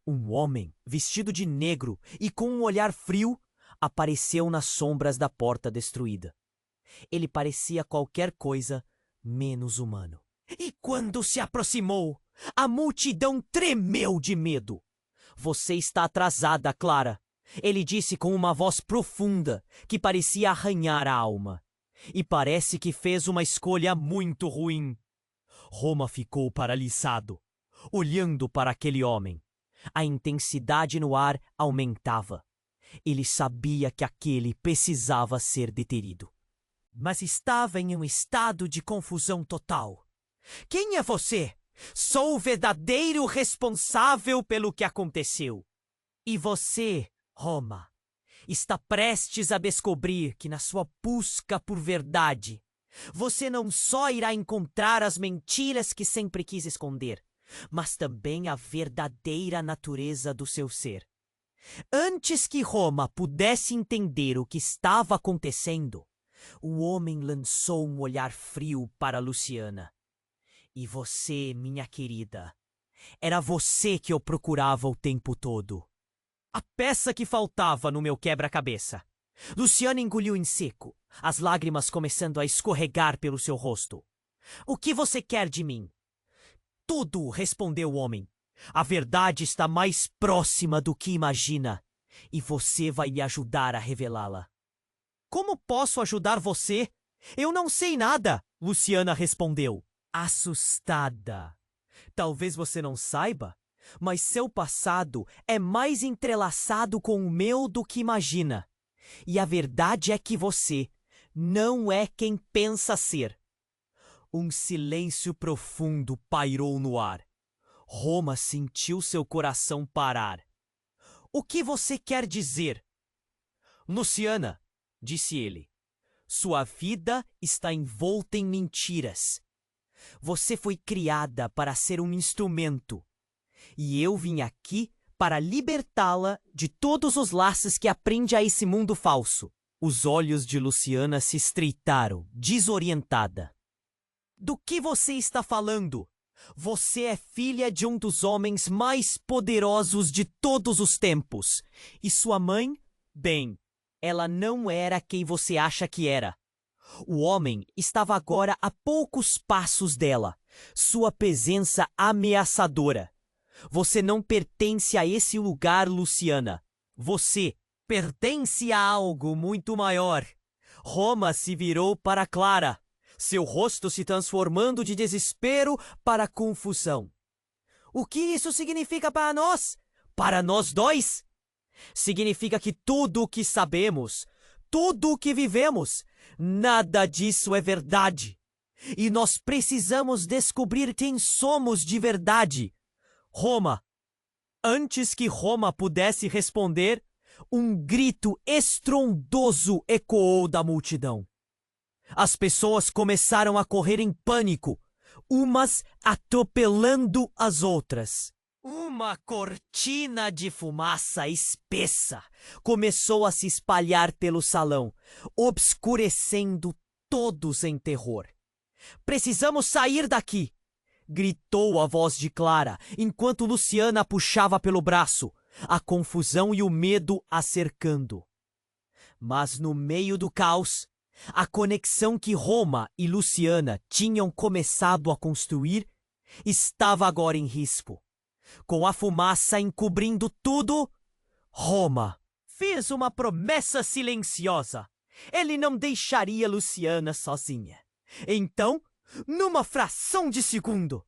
Um homem, vestido de negro e com um olhar frio, apareceu nas sombras da porta destruída. Ele parecia qualquer coisa menos humano. E quando se aproximou, a multidão tremeu de medo. Você está atrasada, Clara, ele disse com uma voz profunda que parecia arranhar a alma. E parece que fez uma escolha muito ruim. Roma ficou paralisado, olhando para aquele homem. A intensidade no ar aumentava. Ele sabia que aquele precisava ser deterido. Mas estava em um estado de confusão total. Quem é você? Sou o verdadeiro responsável pelo que aconteceu. E você, Roma, está prestes a descobrir que na sua busca por verdade, você não só irá encontrar as mentiras que sempre quis esconder, mas também a verdadeira natureza do seu ser. Antes que Roma pudesse entender o que estava acontecendo, o homem lançou um olhar frio para Luciana. E você, minha querida, era você que eu procurava o tempo todo. A peça que faltava no meu quebra-cabeça. Luciana engoliu em seco, as lágrimas começando a escorregar pelo seu rosto. O que você quer de mim? Tudo, respondeu o homem. A verdade está mais próxima do que imagina, e você vai me ajudar a revelá-la. Como posso ajudar você? Eu não sei nada, Luciana respondeu, assustada. Talvez você não saiba, mas seu passado é mais entrelaçado com o meu do que imagina. E a verdade é que você não é quem pensa ser. Um silêncio profundo pairou no ar. Roma sentiu seu coração parar. O que você quer dizer? Luciana, disse ele, sua vida está envolta em mentiras. Você foi criada para ser um instrumento. E eu vim aqui para libertá-la de todos os laços que aprende a esse mundo falso. Os olhos de Luciana se estreitaram, desorientada. Do que você está falando? Você é filha de um dos homens mais poderosos de todos os tempos. E sua mãe? Bem, ela não era quem você acha que era. O homem estava agora a poucos passos dela, sua presença ameaçadora. Você não pertence a esse lugar, Luciana. Você pertence a algo muito maior. Roma se virou para Clara, seu rosto se transformando de desespero para confusão. O que isso significa para nós? Para nós dois? Significa que tudo o que sabemos, tudo o que vivemos, nada disso é verdade. E nós precisamos descobrir quem somos de verdade. Roma. Antes que Roma pudesse responder, um grito estrondoso ecoou da multidão. As pessoas começaram a correr em pânico, umas atropelando as outras. Uma cortina de fumaça espessa começou a se espalhar pelo salão, obscurecendo todos em terror. Precisamos sair daqui! Gritou a voz de Clara, enquanto Luciana a puxava pelo braço, a confusão e o medo a cercando. Mas no meio do caos, a conexão que Roma e Luciana tinham começado a construir estava agora em risco. Com a fumaça encobrindo tudo, Roma fez uma promessa silenciosa. Ele não deixaria Luciana sozinha. Então, numa fração de segundo,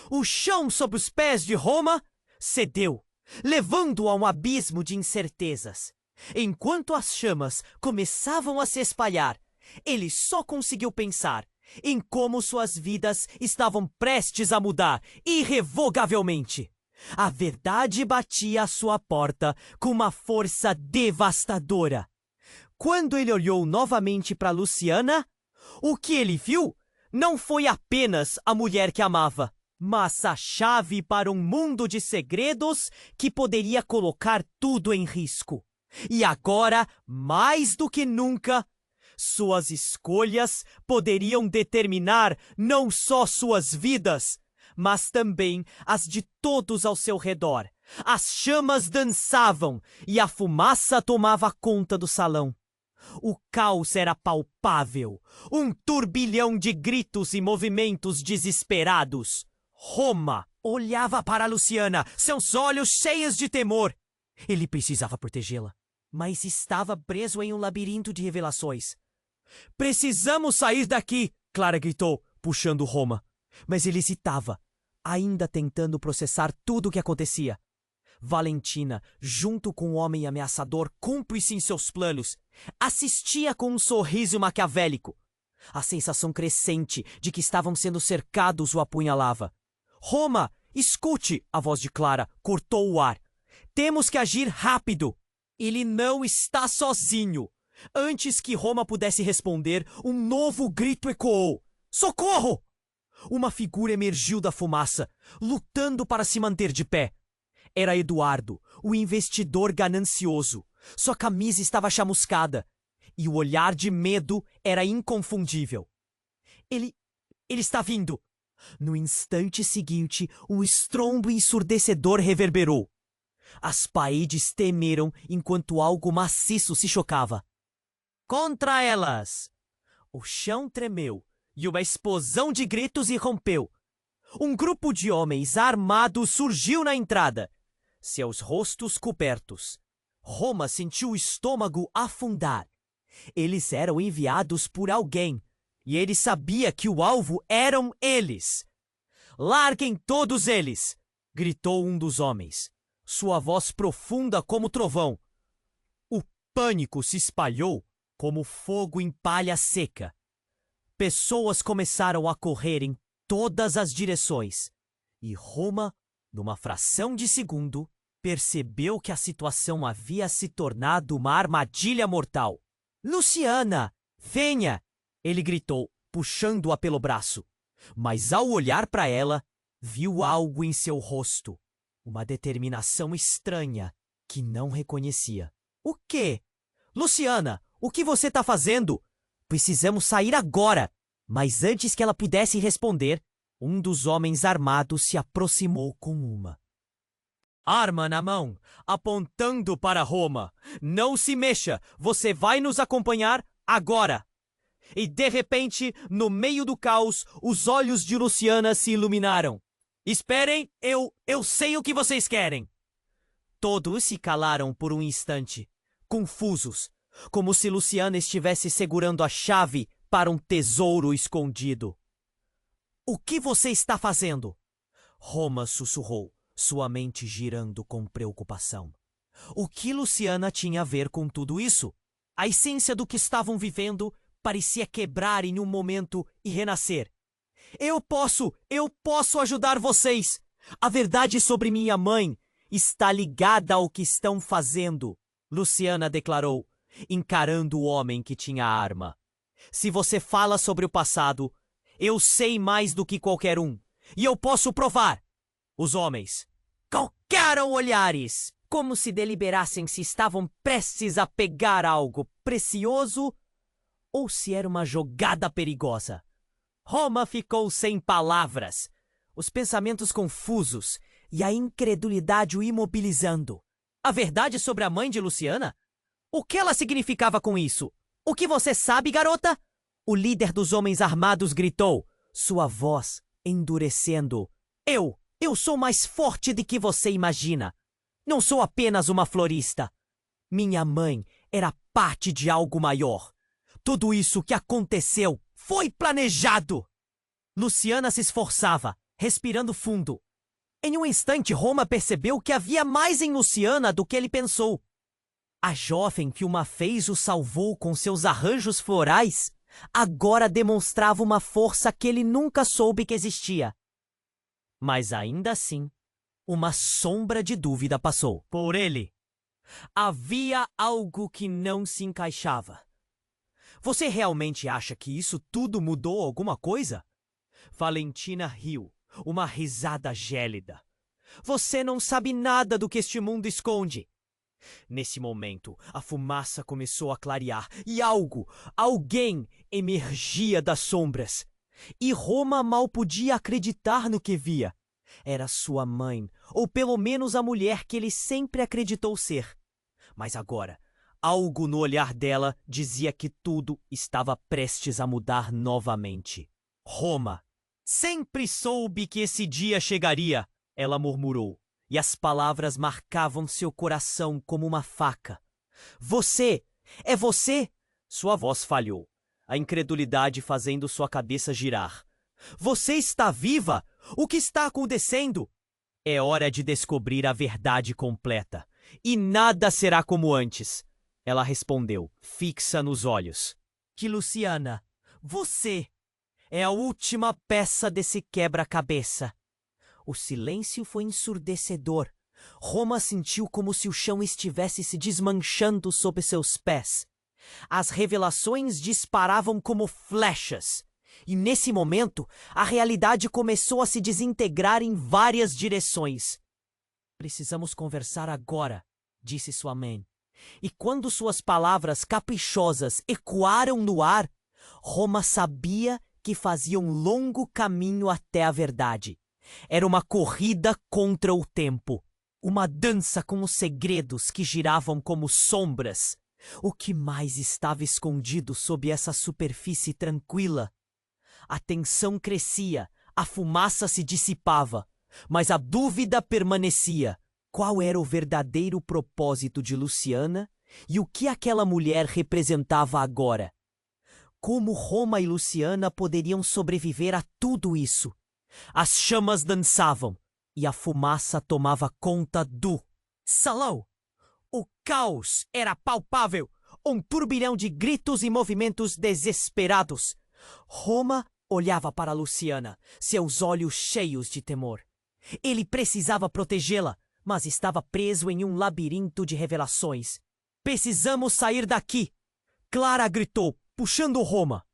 o chão sob os pés de Roma cedeu, levando-o a um abismo de incertezas. Enquanto as chamas começavam a se espalhar, ele só conseguiu pensar em como suas vidas estavam prestes a mudar irrevogavelmente. A verdade batia à sua porta com uma força devastadora. Quando ele olhou novamente para Luciana, o que ele viu não foi apenas a mulher que amava, mas a chave para um mundo de segredos que poderia colocar tudo em risco. E agora, mais do que nunca, suas escolhas poderiam determinar não só suas vidas, mas também as de todos ao seu redor. As chamas dançavam e a fumaça tomava conta do salão. O caos era palpável, um turbilhão de gritos e movimentos desesperados. Roma olhava para Luciana, seus olhos cheios de temor. Ele precisava protegê-la, mas estava preso em um labirinto de revelações. Precisamos sair daqui, Clara gritou, puxando Roma. Mas ele hesitava, ainda tentando processar tudo o que acontecia. Valentina, junto com o homem ameaçador cúmplice em seus planos, assistia com um sorriso maquiavélico. A sensação crescente de que estavam sendo cercados o apunhalava. Roma, escute! A voz de Clara cortou o ar. Temos que agir rápido! Ele não está sozinho! Antes que Roma pudesse responder, um novo grito ecoou. Socorro! Uma figura emergiu da fumaça, lutando para se manter de pé. Era Eduardo, o investidor ganancioso. Sua camisa estava chamuscada e o olhar de medo era inconfundível. Ele está vindo! No instante seguinte, um estrondo ensurdecedor reverberou. As paredes tremeram enquanto algo maciço se chocava. Contra elas! O chão tremeu e uma explosão de gritos irrompeu. Um grupo de homens armados surgiu na entrada, seus rostos cobertos. Roma sentiu o estômago afundar. Eles eram enviados por alguém, e ele sabia que o alvo eram eles. Larguem todos eles! Gritou um dos homens, sua voz profunda como trovão. O pânico se espalhou como fogo em palha seca. Pessoas começaram a correr em todas as direções, e Roma, numa fração de segundo, percebeu que a situação havia se tornado uma armadilha mortal. Luciana, venha! Ele gritou, puxando-a pelo braço. Mas ao olhar para ela, viu algo em seu rosto. Uma determinação estranha que não reconhecia. O quê? Luciana, o que você está fazendo? Precisamos sair agora! Mas antes que ela pudesse responder, um dos homens armados se aproximou com uma arma na mão, apontando para Roma. Não se mexa, você vai nos acompanhar agora! E de repente, no meio do caos, os olhos de Luciana se iluminaram. Esperem, eu sei o que vocês querem! Todos se calaram por um instante, confusos, como se Luciana estivesse segurando a chave para um tesouro escondido. O que você está fazendo? Roma sussurrou, sua mente girando com preocupação. O que Luciana tinha a ver com tudo isso? A essência do que estavam vivendo parecia quebrar em um momento e renascer. Eu posso ajudar vocês. A verdade sobre minha mãe está ligada ao que estão fazendo, Luciana declarou, encarando o homem que tinha a arma. Se você fala sobre o passado, eu sei mais do que qualquer um, e eu posso provar. Os homens calcaram olhares, como se deliberassem se estavam prestes a pegar algo precioso ou se era uma jogada perigosa. Roma ficou sem palavras, os pensamentos confusos e a incredulidade o imobilizando. A verdade sobre a mãe de Luciana? O que ela significava com isso? O que você sabe, garota? O líder dos homens armados gritou, sua voz endurecendo. Eu sou mais forte do que você imagina. Não sou apenas uma florista. Minha mãe era parte de algo maior. Tudo isso que aconteceu foi planejado. Luciana se esforçava, respirando fundo. Em um instante, Roma percebeu que havia mais em Luciana do que ele pensou. A jovem que uma vez o salvou com seus arranjos florais, agora demonstrava uma força que ele nunca soube que existia. Mas ainda assim, uma sombra de dúvida passou por ele. Havia algo que não se encaixava. Você realmente acha que isso tudo mudou alguma coisa? Valentina riu, uma risada gélida. Você não sabe nada do que este mundo esconde. Nesse momento, a fumaça começou a clarear e alguém emergia das sombras. E Roma mal podia acreditar no que via. Era sua mãe, ou pelo menos a mulher que ele sempre acreditou ser. Mas agora, algo no olhar dela dizia que tudo estava prestes a mudar novamente. Roma. Sempre soube que esse dia chegaria, ela murmurou, e as palavras marcavam seu coração como uma faca. Você! É você! Sua voz falhou, a incredulidade fazendo sua cabeça girar. Você está viva? O que está acontecendo? É hora de descobrir a verdade completa. E nada será como antes. Ela respondeu, fixa nos olhos. Que Luciana, você é a última peça desse quebra-cabeça. O silêncio foi ensurdecedor. Roma sentiu como se o chão estivesse se desmanchando sob seus pés. As revelações disparavam como flechas. E nesse momento, a realidade começou a se desintegrar em várias direções. Precisamos conversar agora, disse sua mãe. E quando suas palavras caprichosas ecoaram no ar, Roma sabia que fazia um longo caminho até a verdade. Era uma corrida contra o tempo. Uma dança com os segredos que giravam como sombras. O que mais estava escondido sob essa superfície tranquila? A tensão crescia, a fumaça se dissipava, mas a dúvida permanecia. Qual era o verdadeiro propósito de Luciana e o que aquela mulher representava agora? Como Roma e Luciana poderiam sobreviver a tudo isso? As chamas dançavam e a fumaça tomava conta do salão. O caos era palpável, um turbilhão de gritos e movimentos desesperados. Roma olhava para Luciana, seus olhos cheios de temor. Ele precisava protegê-la, mas estava preso em um labirinto de revelações. Precisamos sair daqui! Clara gritou, puxando Roma.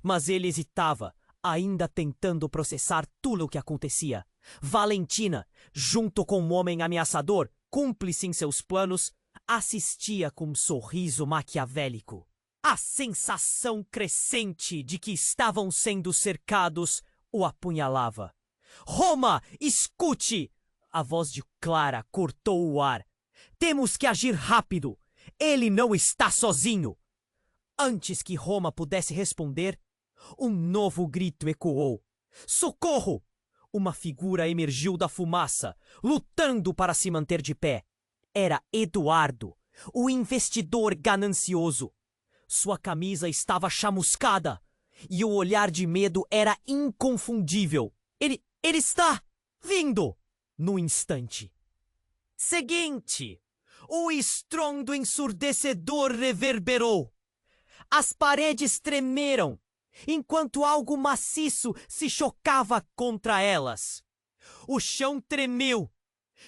Mas ele hesitava, ainda tentando processar tudo o que acontecia. Valentina, junto com um homem ameaçador, cúmplice em seus planos, assistia com um sorriso maquiavélico. A sensação crescente de que estavam sendo cercados o apunhalava. Roma, escute! A voz de Clara cortou o ar. Temos que agir rápido. Ele não está sozinho. Antes que Roma pudesse responder, um novo grito ecoou. Socorro! Uma figura emergiu da fumaça, lutando para se manter de pé. Era Eduardo, o investidor ganancioso. Sua camisa estava chamuscada e o olhar de medo era inconfundível. Ele está vindo! No instante seguinte, o estrondo ensurdecedor reverberou. As paredes tremeram enquanto algo maciço se chocava contra elas. O chão tremeu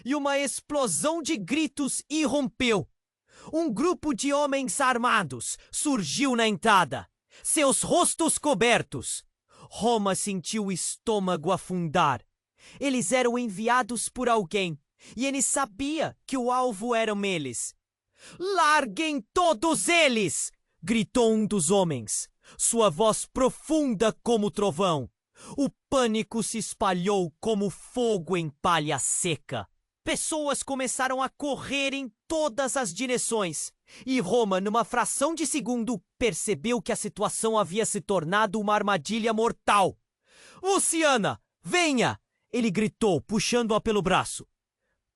e uma explosão de gritos irrompeu. Um grupo de homens armados surgiu na entrada, seus rostos cobertos. Roma sentiu o estômago afundar. Eles eram enviados por alguém, e ele sabia que o alvo eram eles. "Larguem todos eles!" gritou um dos homens, sua voz profunda como trovão. O pânico se espalhou como fogo em palha seca. Pessoas começaram a correr em todas as direções, e Roma, numa fração de segundo, percebeu que a situação havia se tornado uma armadilha mortal. "Luciana, venha!" ele gritou, puxando-a pelo braço.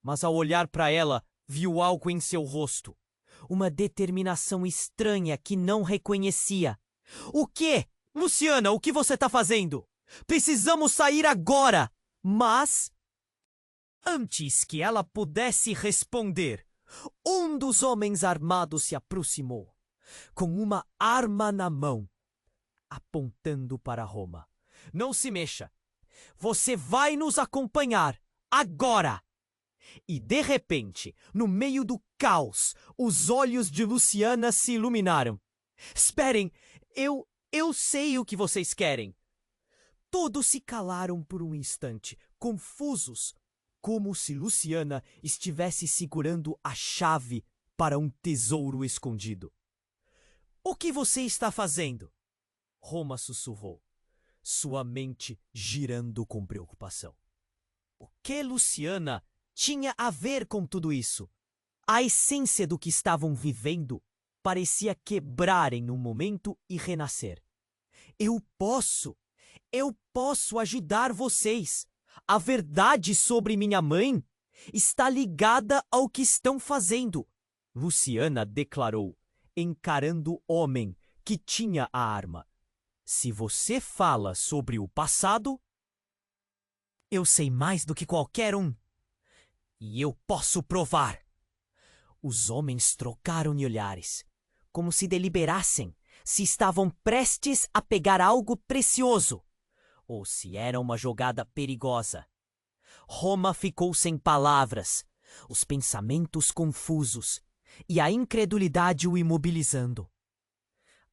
Mas ao olhar para ela, viu algo em seu rosto. Uma determinação estranha que não reconhecia. "O quê? Luciana, o que você está fazendo? Precisamos sair agora!" Mas, antes que ela pudesse responder, um dos homens armados se aproximou, com uma arma na mão, apontando para Roma. "Não se mexa. Você vai nos acompanhar, agora!" E de repente, no meio do caos, os olhos de Luciana se iluminaram. "Esperem, eu sei o que vocês querem." Todos se calaram por um instante, confusos, como se Luciana estivesse segurando a chave para um tesouro escondido. "O que você está fazendo?" Roma sussurrou, sua mente girando com preocupação. O que Luciana tinha a ver com tudo isso? A essência do que estavam vivendo parecia quebrar em um momento e renascer. Eu posso ajudar vocês. A verdade sobre minha mãe está ligada ao que estão fazendo", Luciana declarou, encarando o homem que tinha a arma. "Se você fala sobre o passado, eu sei mais do que qualquer um. E eu posso provar." Os homens trocaram de olhares, como se deliberassem se estavam prestes a pegar algo precioso ou se era uma jogada perigosa. Roma ficou sem palavras, os pensamentos confusos e a incredulidade o imobilizando.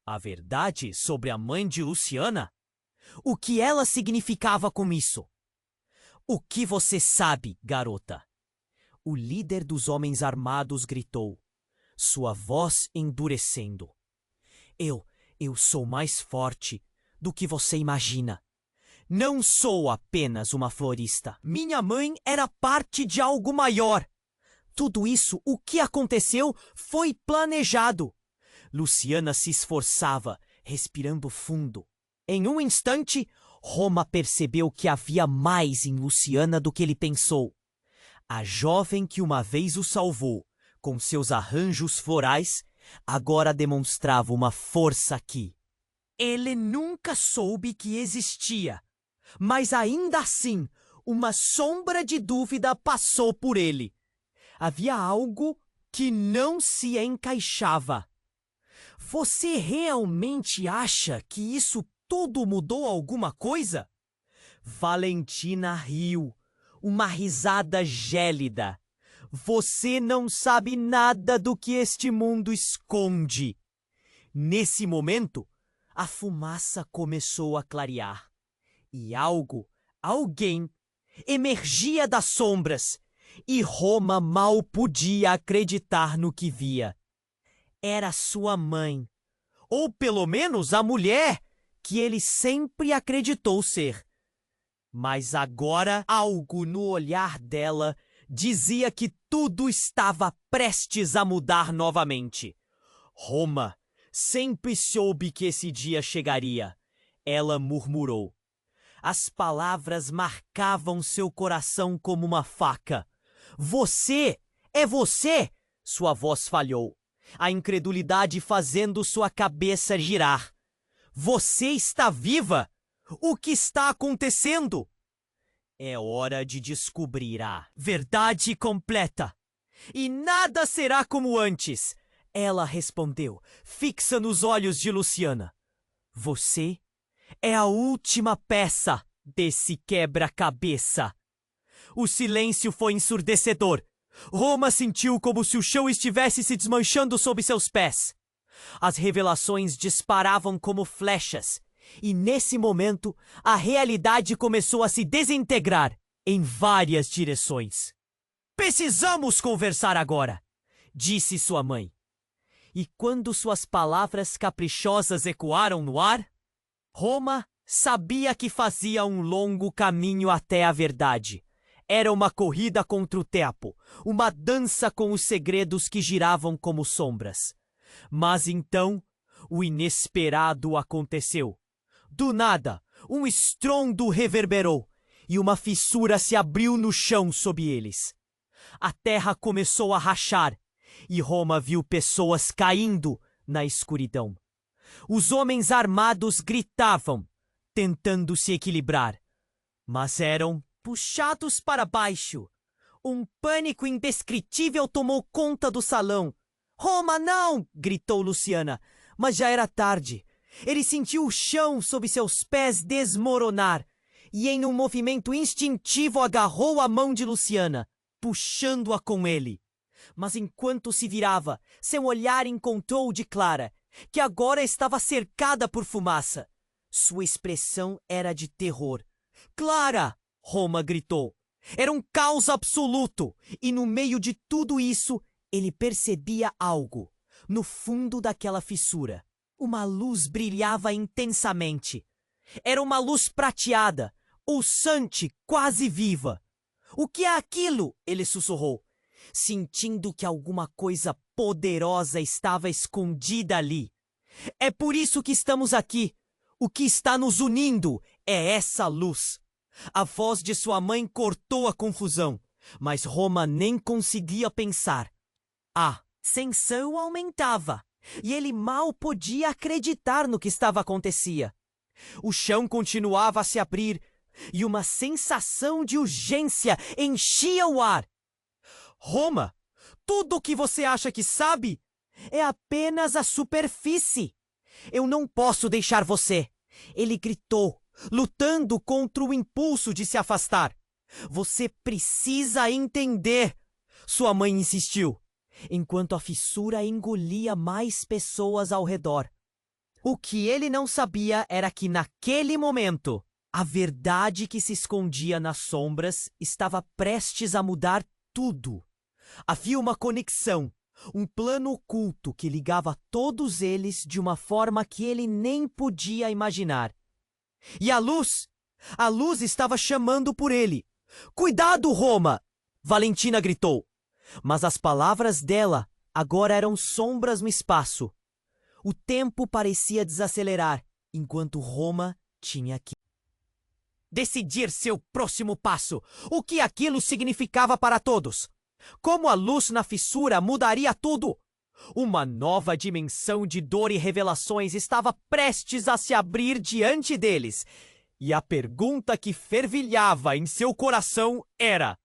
A verdade sobre a mãe de Luciana? O que ela significava com isso? "O que você sabe, garota?" O líder dos homens armados gritou, sua voz endurecendo. Eu sou mais forte do que você imagina. Não sou apenas uma florista. Minha mãe era parte de algo maior. Tudo isso, o que aconteceu, foi planejado." Luciana se esforçava, respirando fundo. Em um instante, Roma percebeu que havia mais em Luciana do que ele pensou. A jovem que uma vez o salvou, com seus arranjos florais, agora demonstrava uma força que ele nunca soube que existia. Mas ainda assim, uma sombra de dúvida passou por ele. Havia algo que não se encaixava. "Você realmente acha que isso tudo mudou alguma coisa?" Valentina riu, uma risada gélida. "Você não sabe nada do que este mundo esconde." Nesse momento, a fumaça começou a clarear. E alguém, emergia das sombras, e Roma mal podia acreditar no que via. Era sua mãe, ou pelo menos a mulher que ele sempre acreditou ser. Mas agora algo no olhar dela dizia que tudo estava prestes a mudar novamente. Roma sempre soube que esse dia chegaria. Ela murmurou. As palavras marcavam seu coração como uma faca. "Você! É você!" Sua voz falhou, a incredulidade fazendo sua cabeça girar. "Você está viva? O que está acontecendo?" "É hora de descobrir a verdade completa. E nada será como antes," ela respondeu, fixa nos olhos de Luciana. "Você É a última peça desse quebra-cabeça. O silêncio foi ensurdecedor. Roma sentiu como se o chão estivesse se desmanchando sob seus pés. As revelações disparavam como flechas, e nesse momento a realidade começou a se desintegrar em várias direções. Precisamos conversar agora, disse sua mãe. E quando suas palavras caprichosas ecoaram no ar, Roma sabia que fazia um longo caminho até a verdade. Era uma corrida contra o tempo, uma dança com os segredos que giravam como sombras. Mas então, o inesperado aconteceu. Do nada, um estrondo reverberou e uma fissura se abriu no chão sob eles. A terra começou a rachar e Roma viu pessoas caindo na escuridão. Os homens armados gritavam, tentando se equilibrar, mas eram puxados para baixo. Um pânico indescritível tomou conta do salão. "Roma, não!" gritou Luciana, mas já era tarde. Ele sentiu o chão sob seus pés desmoronar e, em um movimento instintivo, agarrou a mão de Luciana, puxando-a com ele. Mas enquanto se virava, seu olhar encontrou o de Clara, que agora estava cercada por fumaça. Sua expressão era de terror. "Clara!" Roma gritou. Era um caos absoluto, e no meio de tudo isso, ele percebia algo. No fundo daquela fissura, uma luz brilhava intensamente. Era uma luz prateada, pulsante, quase viva. "O que é aquilo?" ele sussurrou, sentindo que alguma coisa poderosa estava escondida ali. "É por isso que estamos aqui. O que está nos unindo é essa luz." A voz de sua mãe cortou a confusão, mas Roma nem conseguia pensar. A tensão aumentava, e ele mal podia acreditar no que estava acontecendo. O chão continuava a se abrir, e uma sensação de urgência enchia o ar. "Roma, tudo o que você acha que sabe é apenas a superfície. Eu não posso deixar você!" Ele gritou, lutando contra o impulso de se afastar. "Você precisa entender!" Sua mãe insistiu, enquanto a fissura engolia mais pessoas ao redor. O que ele não sabia era que, naquele momento, a verdade que se escondia nas sombras estava prestes a mudar tudo. Havia uma conexão, um plano oculto que ligava todos eles de uma forma que ele nem podia imaginar. E a luz estava chamando por ele. "Cuidado, Roma!" Valentina gritou. Mas as palavras dela agora eram sombras no espaço. O tempo parecia desacelerar, enquanto Roma tinha que decidir seu próximo passo. O que aquilo significava para todos? Como a luz na fissura mudaria tudo? Uma nova dimensão de dor e revelações estava prestes a se abrir diante deles. E a pergunta que fervilhava em seu coração era: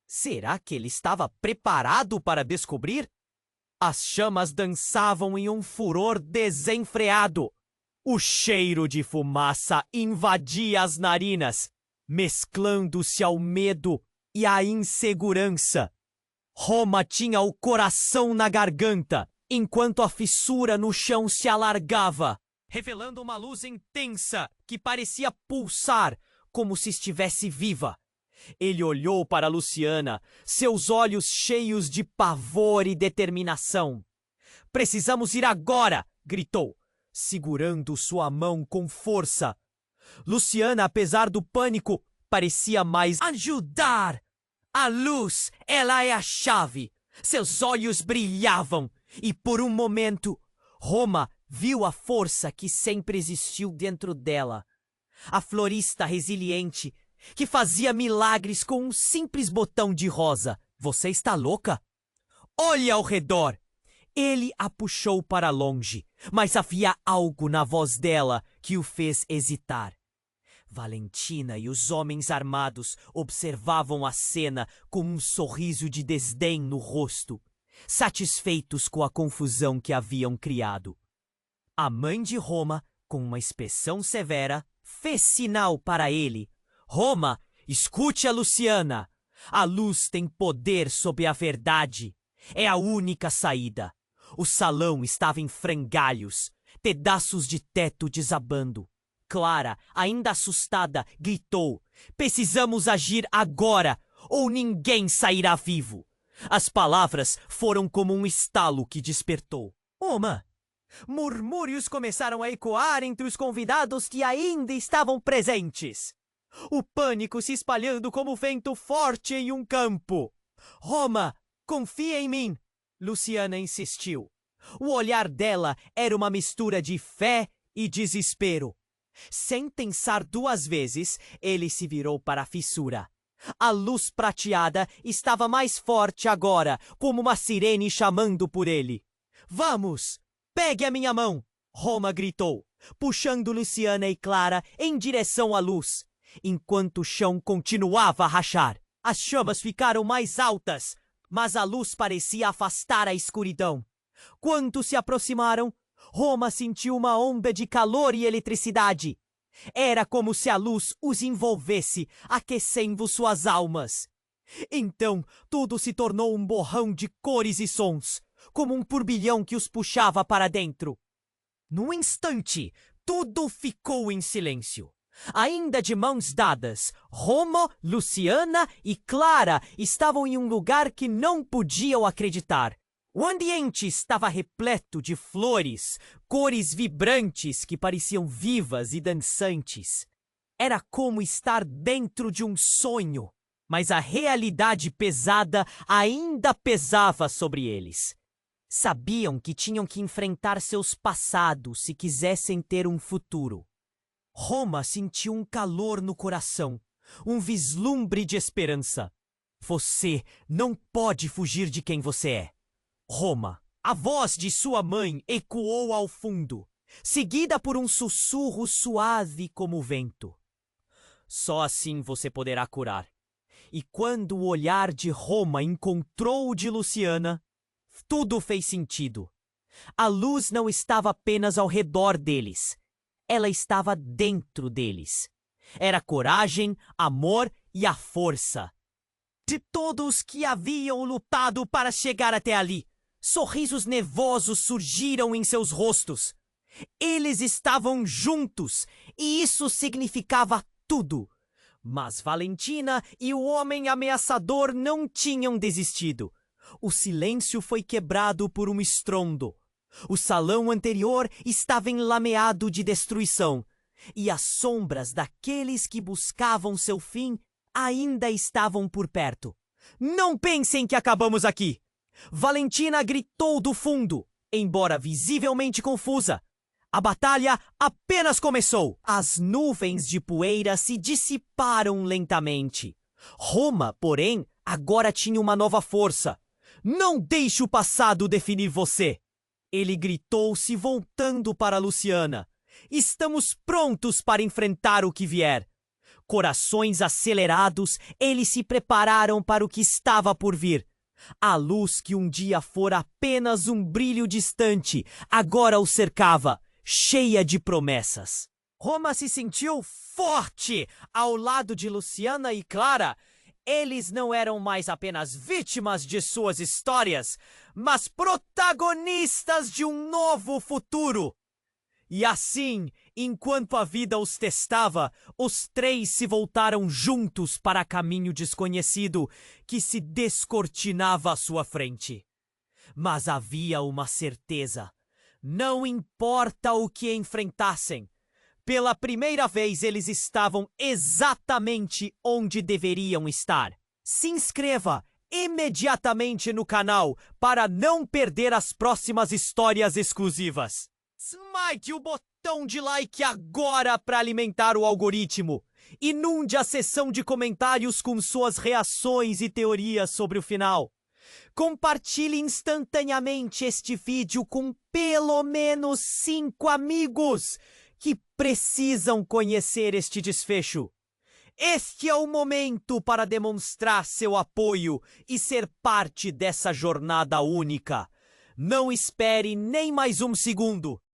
será que ele estava preparado para descobrir? As chamas dançavam em um furor desenfreado. O cheiro de fumaça invadia as narinas, mesclando-se ao medo e à insegurança. Roma tinha o coração na garganta, enquanto a fissura no chão se alargava, revelando uma luz intensa que parecia pulsar como se estivesse viva. Ele olhou para Luciana, seus olhos cheios de pavor e determinação. "Precisamos ir agora!" gritou, segurando sua mão com força. Luciana, apesar do pânico, parecia mais ajudar. A luz, ela é a chave. Seus olhos brilhavam e, por um momento, Roma viu a força que sempre existiu dentro dela. A florista resiliente que fazia milagres com um simples botão de rosa. "Você está louca? Olhe ao redor!" Ele a puxou para longe, mas havia algo na voz dela que o fez hesitar. Valentina e os homens armados observavam a cena com um sorriso de desdém no rosto, satisfeitos com a confusão que haviam criado. A mãe de Roma Com uma expressão severa, fez sinal para ele. Roma, escute a Luciana. A luz tem poder sobre a verdade. É a única saída. O salão estava em frangalhos, pedaços de teto desabando. Clara, ainda assustada, gritou: "Precisamos agir agora, ou ninguém sairá vivo." As palavras foram como um estalo que despertou. Roma! Murmúrios começaram a ecoar entre os convidados que ainda estavam presentes. O pânico se espalhando como vento forte em um campo. Roma, confia em mim, Luciana insistiu. O olhar dela era uma mistura de fé e desespero. Sem pensar duas vezes, ele se virou para a fissura. A luz prateada estava mais forte agora, como uma sirene chamando por ele. "Vamos! Pegue a minha mão!" Roma gritou, puxando Luciana e Clara em direção à luz, enquanto o chão continuava a rachar. As chamas ficaram mais altas, mas a luz parecia afastar a escuridão. Quando se aproximaram, Roma sentiu uma onda de calor e eletricidade. Era como se a luz os envolvesse, aquecendo suas almas. Então, tudo se tornou um borrão de cores e sons, como um turbilhão que os puxava para dentro. Num instante, tudo ficou em silêncio. Ainda de mãos dadas, Roma, Luciana e Clara estavam em um lugar que não podiam acreditar. O ambiente estava repleto de flores, cores vibrantes que pareciam vivas e dançantes. Era como estar dentro de um sonho, mas a realidade pesada ainda pesava sobre eles. Sabiam que tinham que enfrentar seus passados se quisessem ter um futuro. Roma sentiu um calor no coração, um vislumbre de esperança. Você não pode fugir de quem você é. Roma, a voz de sua mãe ecoou ao fundo, seguida por um sussurro suave como o vento. Só assim você poderá curar. E quando o olhar de Roma encontrou o de Luciana, tudo fez sentido. A luz não estava apenas ao redor deles. Ela estava dentro deles. Era coragem, amor e a força. De todos que haviam lutado para chegar até ali, sorrisos nervosos surgiram em seus rostos. Eles estavam juntos, e isso significava tudo. Mas Valentina e o homem ameaçador não tinham desistido. O silêncio foi quebrado por um estrondo. O salão anterior estava enlameado de destruição, e as sombras daqueles que buscavam seu fim ainda estavam por perto. "Não pensem que acabamos aqui!" Valentina gritou do fundo, embora visivelmente confusa. A batalha apenas começou. As nuvens de poeira se dissiparam lentamente. Roma, porém, agora tinha uma nova força. "Não deixe o passado definir você!" Ele gritou, se voltando para Luciana. "Estamos prontos para enfrentar o que vier." Corações acelerados, eles se prepararam para o que estava por vir. A luz que um dia fora apenas um brilho distante, agora o cercava, cheia de promessas. Roma se sentiu forte ao lado de Luciana e Clara. Eles não eram mais apenas vítimas de suas histórias, mas protagonistas de um novo futuro. E assim, enquanto a vida os testava, os três se voltaram juntos para caminho desconhecido que se descortinava à sua frente. Mas havia uma certeza: não importa o que enfrentassem, pela primeira vez eles estavam exatamente onde deveriam estar. Se inscreva imediatamente no canal para não perder as próximas histórias exclusivas. Smite o botão de like agora para alimentar o algoritmo. Inunde a seção de comentários com suas reações e teorias sobre o final. Compartilhe instantaneamente este vídeo com pelo menos 5 amigos que precisam conhecer este desfecho. Este é o momento para demonstrar seu apoio e ser parte dessa jornada única. Não espere nem mais um segundo.